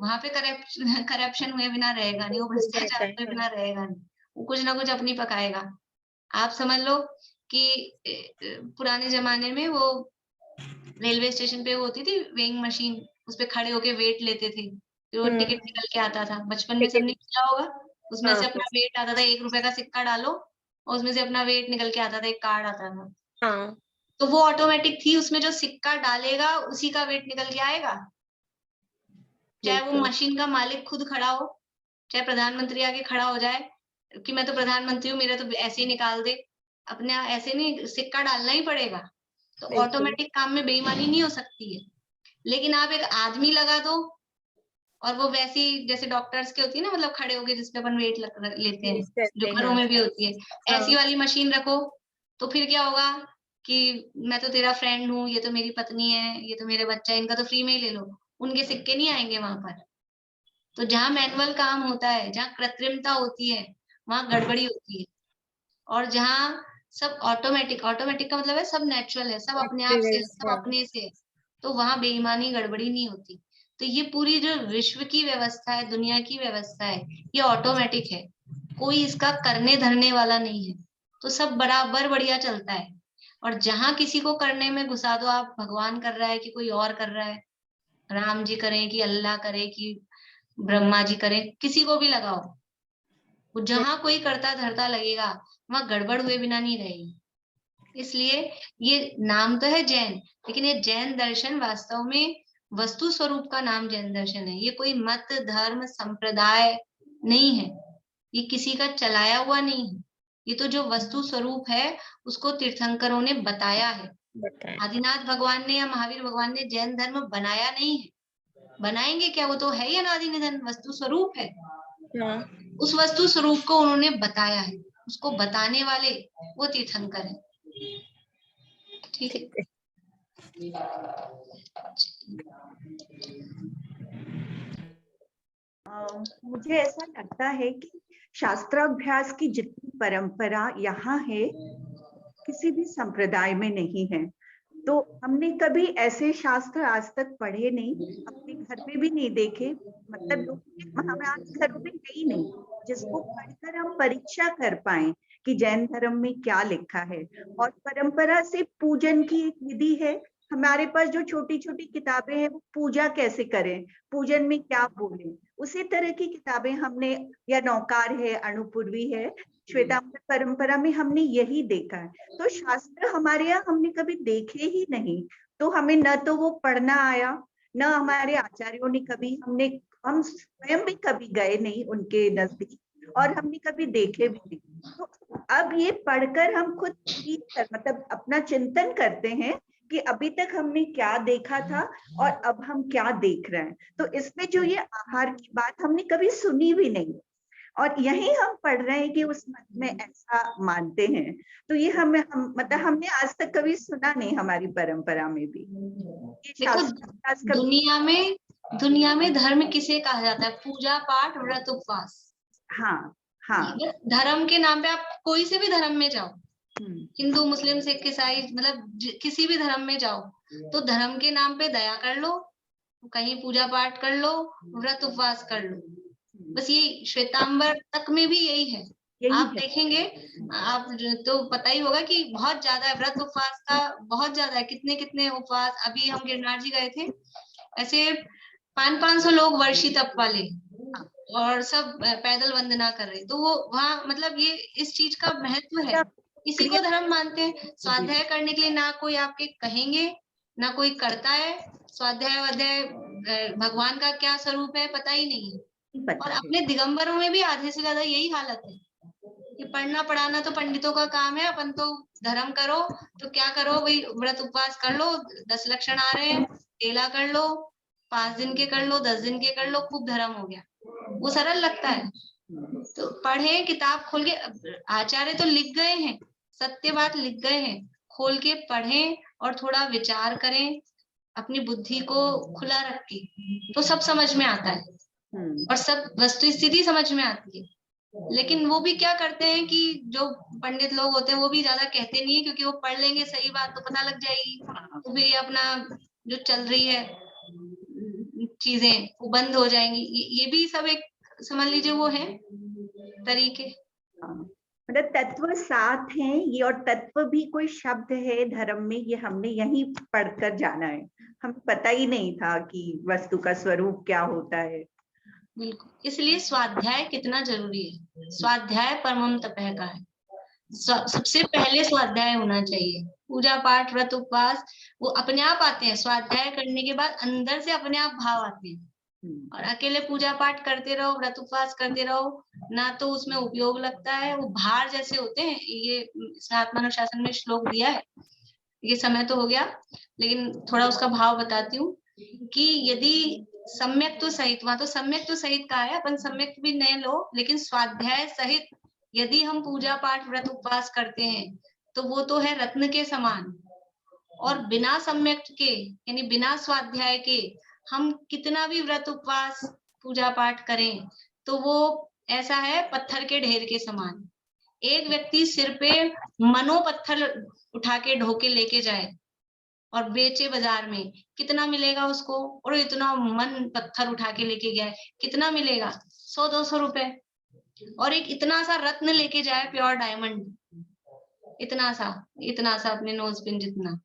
वहां पे करप्शन हुए बिना रहेगा नहीं, वो भ्रष्टाचार हुए बिना रहेगा नहीं, वो कुछ ना कुछ अपनी पकाएगा। आप समझ लो कि पुराने जमाने में वो रेलवे स्टेशन पे वो होती थी वेइंग मशीन, उस पे खड़े होके वेट लेते थे, फिर वो टिकट निकल के आता था। बचपन में सबने किया होगा, उसमें से अपना वेट आता था, 1 रुपए का सिक्का डालो और उसमें से अपना वेट निकल के आता था, एक कार्ड आता था। तो वो ऑटोमेटिक थी, उसमें जो सिक्का डालेगा उसी का वेट निकल के आएगा। चाहे वो बिल्कुल। मशीन का मालिक खुद खड़ा हो, चाहे प्रधानमंत्री आके खड़ा हो जाए कि मैं तो प्रधानमंत्री हूँ, मेरा तो ऐसे ही निकाल दे, अपने ऐसे नहीं, सिक्का डालना ही पड़ेगा। तो बिल्कुल। ऑटोमेटिक काम में बेईमानी नहीं हो सकती है। लेकिन आप एक आदमी लगा दो और वो वैसी जैसे डॉक्टर्स के होती है ना, मतलब खड़े होके जिसपे अपन वेट लेते हैं, Yes, करते जो घरों हैं। में भी होती है, हाँ। ऐसी वाली मशीन रखो, तो फिर क्या होगा कि मैं तो तेरा फ्रेंड हूँ, ये तो मेरी पत्नी है, ये तो मेरे बच्चा है, इनका तो फ्री में ही ले लो, उनके सिक्के नहीं आएंगे वहां पर। तो जहाँ मैनुअल काम होता है, जहाँ कृत्रिमता होती है, वहां गड़बड़ी होती है। और जहाँ सब ऑटोमेटिक, ऑटोमेटिक का मतलब है सब नेचुरल है, सब अपने आप से, सब अपने से, तो वहां बेईमानी गड़बड़ी नहीं होती। तो ये पूरी जो विश्व की व्यवस्था है, दुनिया की व्यवस्था है, ये ऑटोमेटिक है, कोई इसका करने धरने वाला नहीं है। तो सब बराबर बढ़िया चलता है। और जहां किसी को करने में घुसा दो आप, भगवान कर रहा है कि कोई और कर रहा है, राम जी करें कि अल्लाह करे कि ब्रह्मा जी करें, किसी को भी लगाओ, वो जहां कोई करता धरता लगेगा, वहां गड़बड़ हुए बिना नहीं रहेगी। इसलिए ये नाम तो है जैन, लेकिन ये जैन दर्शन वास्तव में वस्तु स्वरूप का नाम जैन दर्शन है। ये कोई मत, धर्म, संप्रदाय नहीं है, ये किसी का चलाया हुआ नहीं है। ये तो जो वस्तु स्वरूप है उसको तीर्थंकरों ने बताया है। आदिनाथ भगवान ने या महावीर भगवान ने जैन धर्म बनाया नहीं है। बनाएंगे क्या, वो तो है ही अनादि निधन वस्तु स्वरूप है। उस वस्तु स्वरूप को उन्होंने बताया है, उसको बताने वाले वो तीर्थंकर है। ठीक है। मुझे ऐसा लगता है कि शास्त्राभ्यास की जितनी परंपरा यहाँ है, किसी भी संप्रदाय में नहीं है। तो हमने कभी ऐसे शास्त्र आज तक पढ़े नहीं, अपने घर में भी नहीं देखे, मतलब लोग हमारे घरों में है ही नहीं जिसको पढ़कर हम परीक्षा कर पाए कि जैन धर्म में क्या लिखा है। और परंपरा से पूजन की एक विधि है, हमारे पास जो छोटी छोटी किताबें हैं वो पूजा कैसे करें, पूजन में क्या बोलें, उसी तरह की किताबें हमने, या नौकार है, अणुपूर्वी है, श्वेतांबर परंपरा में हमने यही देखा है। तो शास्त्र हमारे यहाँ हमने कभी देखे ही नहीं, तो हमें न तो वो पढ़ना आया, न हमारे आचार्यों ने कभी, हम स्वयं भी कभी गए नहीं उनके नजदीक, और हमने कभी देखे भी नहीं। तो अब ये पढ़कर हम खुद मतलब अपना चिंतन करते हैं कि अभी तक हमने क्या देखा था और अब हम क्या देख रहे हैं। तो इसमें जो ये आहार की बात हमने कभी सुनी भी नहीं, और यही हम पढ़ रहे हैं कि उस मत में ऐसा मानते हैं। तो ये मतलब हमने आज तक कभी सुना नहीं हमारी परंपरा में भी। देखो दुनिया में धर्म किसे कहा जाता है? पूजा पाठ व्रत उपवास। हाँ हाँ। धर्म के नाम पे आप कोई से भी धर्म में जाओ, हिंदू, मुस्लिम, सिख, ईसाई, मतलब किसी भी धर्म में जाओ, तो धर्म के नाम पे दया कर लो, कहीं पूजा पाठ कर लो, व्रत उपवास कर लो। बस ये श्वेतांबर तक में भी यही है। आप देखेंगे, आप तो पता ही होगा कि बहुत ज्यादा है व्रत उपवास का, बहुत ज्यादा है। कितने कितने उपवास, अभी हम गिरनार जी गए थे, ऐसे 500 लोग वर्षी तप वाले, और सब पैदल वंदना कर रहे। तो वो वहाँ मतलब ये इस चीज का महत्व है, इसी को धर्म मानते हैं। स्वाध्याय करने के लिए ना कोई आपके कहेंगे, ना कोई करता है। स्वाध्याय वाध्याय भगवान का क्या स्वरूप है पता ही नहीं है। और अपने दिगंबरों में भी आधे से ज्यादा यही हालत है कि पढ़ना पढ़ाना तो पंडितों का काम है, अपन तो धर्म करो तो क्या करो भाई, व्रत उपवास कर लो, 10 लक्षण आ रहे हैं, तेला कर लो, 5 दिन के कर लो, 10 दिन के कर लो, खूब धर्म हो गया। वो सरल लगता है। तो पढ़े, किताब खोल के, आचार्य तो लिख गए हैं, सत्य बात लिख गए हैं, खोल के पढ़ें और थोड़ा विचार करें, अपनी बुद्धि को खुला रख के, तो सब समझ में आता है और सब वस्तु स्थिति समझ में आती है। लेकिन वो भी क्या करते हैं कि जो पंडित लोग होते हैं वो भी ज्यादा कहते नहीं है, क्योंकि वो पढ़ लेंगे सही बात तो पता लग जाएगी, तो फिर ये अपना जो चल रही है चीजें वो बंद हो जाएंगी। ये भी सब एक समझ लीजिए वो है तरीके। मतलब तत्व साथ हैं ये, और तत्व भी कोई शब्द है धर्म में, ये हमने यही पढ़कर जाना है, हमें पता ही नहीं था कि वस्तु का स्वरूप क्या होता है। बिल्कुल, इसलिए स्वाध्याय कितना जरूरी है। स्वाध्याय परमम तपह का है, सबसे पहले स्वाध्याय होना चाहिए। पूजा पाठ व्रत उपवास वो अपने आप आते हैं, स्वाध्याय करने के बाद अंदर से अपने आप भाव आते हैं। और अकेले पूजा पाठ करते रहो, व्रत उपवास करते रहो, ना तो उसमें उपयोग लगता है, वो भार जैसे होते हैं। ये इसमें आत्मानुशासन में श्लोक दिया है, ये समय तो हो गया लेकिन थोड़ा उसका भाव बताती हूँ कि यदि सम्यक तो सहित, वहां तो सम्यक तो सहित का है, अपन सम्यक भी नहीं लो, लेकिन स्वाध्याय सहित यदि हम पूजा पाठ व्रत उपवास करते हैं तो वो तो है रत्न के समान। और बिना सम्यक के यानी बिना स्वाध्याय के हम कितना भी व्रत उपवास पूजा पाठ करें तो वो ऐसा है पत्थर के ढेर के समान। एक व्यक्ति सिर पे मनो पत्थर उठा के ढोके लेके जाए और बेचे बाजार में, कितना मिलेगा उसको? और इतना मन पत्थर उठा के लेके गया है, कितना मिलेगा? 100-200 रुपए। और एक इतना सा रत्न लेके जाए, प्योर डायमंड, इतना सा अपने नोज पिन जितना,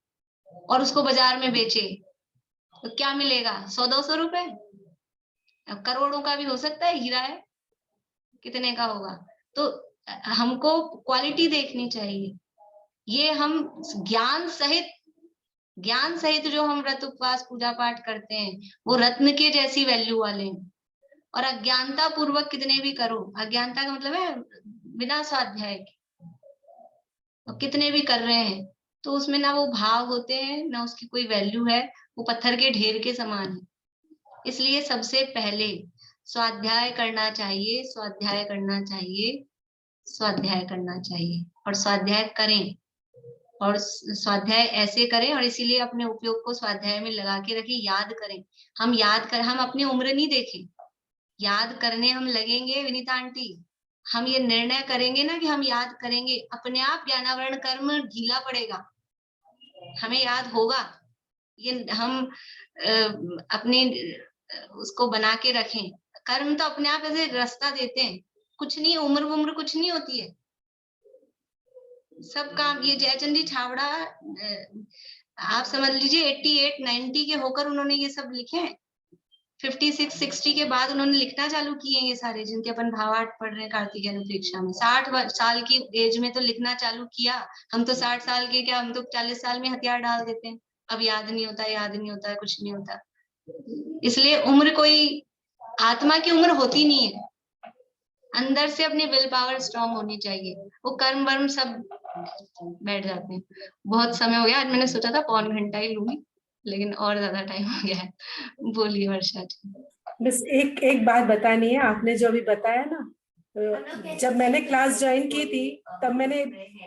और उसको बाजार में बेचे तो क्या मिलेगा? 100-200 रुपए। करोड़ों का भी हो सकता है, हीरा है, कितने का होगा? तो हमको क्वालिटी देखनी चाहिए। ये हम ज्ञान सहित जो हम व्रत उपवास पूजा पाठ करते हैं वो रत्न के जैसी वैल्यू वाले हैं। और अज्ञानता पूर्वक कितने भी करो, अज्ञानता का मतलब है बिना स्वाध्याय के, तो कितने भी कर रहे हैं तो उसमें ना वो भाव होते हैं, ना उसकी कोई वैल्यू है, वो पत्थर के ढेर के समान है। इसलिए सबसे पहले स्वाध्याय करना चाहिए, स्वाध्याय करना चाहिए, स्वाध्याय करना चाहिए, और स्वाध्याय करें, और स्वाध्याय ऐसे करें, और इसीलिए अपने उपयोग को स्वाध्याय में लगा के रखें, याद करें। हम अपनी उम्र नहीं देखें, याद करने हम लगेंगे विनीता आंटी, हम ये निर्णय करेंगे ना कि हम याद करेंगे, अपने आप ज्ञानावरण कर्म ढीला पड़ेगा, हमें याद होगा। ये हम अपने उसको बना के रखें। कर्म तो अपने आप ऐसे रास्ता देते हैं, कुछ नहीं, उम्र कुछ नहीं होती है, सब काम। ये जयचंदी छावड़ा आप समझ लीजिए 88-90 के होकर उन्होंने ये सब लिखे हैं। 56-60 के बाद उन्होंने लिखना चालू किए हैं ये सारे, जिनके अपन भावार्थ पढ़ रहे हैं कार्तिक अनुप्रेक्षा में। 60 साल की एज में तो लिखना चालू किया। हम तो 60 साल के क्या, हम तो 40 साल में हथियार डाल देते हैं, अब याद नहीं होता, कुछ नहीं होता। इसलिए उम्र कोई आत्मा की उम्र होती नहीं है, अंदर से अपनी विल पावर स्ट्रांग होनी चाहिए, वो कर्म वर्म सब बैठ जाते हैं। बहुत समय हो गया, आज मैंने सोचा था 1.25 घंटा ही लूंगी, लेकिन और ज्यादा टाइम हो गया है। बोलिए वर्षा जी। बस एक बात बतानी है, आपने जो अभी बताया ना, जब मैंने क्लास ज्वाइन की थी तब मैंने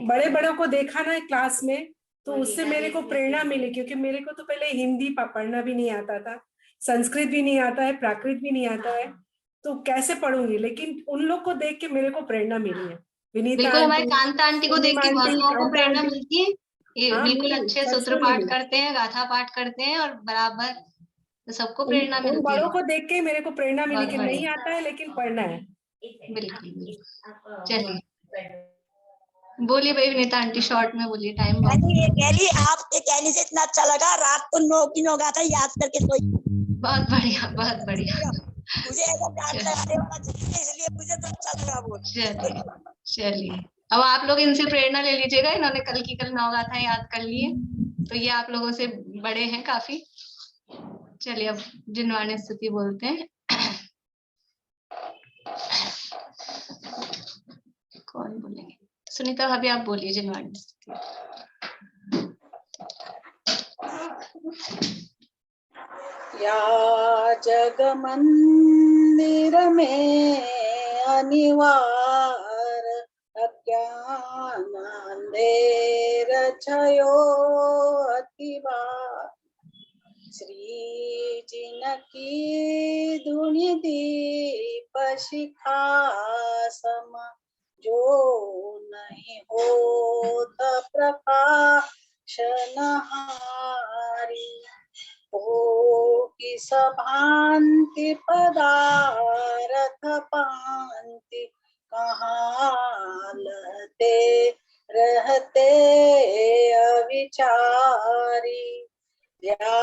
बड़े बड़ों को देखा ना क्लास में, तो उससे मेरे को प्रेरणा मिली, क्योंकि मेरे को तो पहले हिंदी पढ़ना भी नहीं आता था, संस्कृत भी नहीं आता है, प्राकृत भी नहीं आता है, तो कैसे पढ़ूंगी, लेकिन उन लोग को देख के मेरे को प्रेरणा मिली है। विनीता बिल्कुल, हमारे कांता आंटी को देख के बहुत लोगों को प्रेरणा मिलती है। ये बिल्कुल अच्छे सूत्र पाठ करते हैं, गाथा पाठ करते हैं, और बराबर सबको प्रेरणा मिलती है। बड़ों को देख के मेरे को प्रेरणा मिली कि नहीं आता है लेकिन पढ़ना है। बिल्कुल। चलिए बोलिए भाई विनीता आंटी, शॉर्ट में बोलिए, टाइम बहुत। ये कह रही आपके कहने से इतना अच्छा लगा, रात को 9 की 9 गाथा याद करके सोई। बहुत बढ़िया, बहुत बढ़िया। मुझे ऐसा याद लगाने वाला चाहिए, इसलिए मुझे तो अच्छा लगा वो। चलिए अब आप लोग इनसे प्रेरणा ले लीजिएगा, इन्होंने कल की कल 9 गाथा याद कर ली है, तो ये आप लोगों से बड़े हैं काफी। चलिए अब जिनवाणी स्तुति बोलते हैं। कौन बोलेंगे? सुनीता भाभी आप बोलिए जिनवाणी स्तुति। या जग मंदिर में अनिवार अज्ञान अंधेर छयो अतिवार, श्री जिनकी धुनि दीप शिखा सम, जो नहीं होत प्रकाश नहारी, हो कि सभांति पदारथ पांति, कहाँ लहते रहते अविचारी, या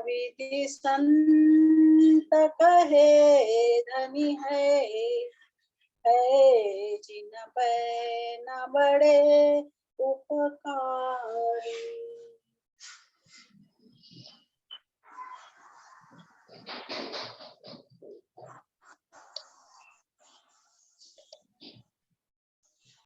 विधि संत कहे धनी है जिन पे न बड़े उपकार।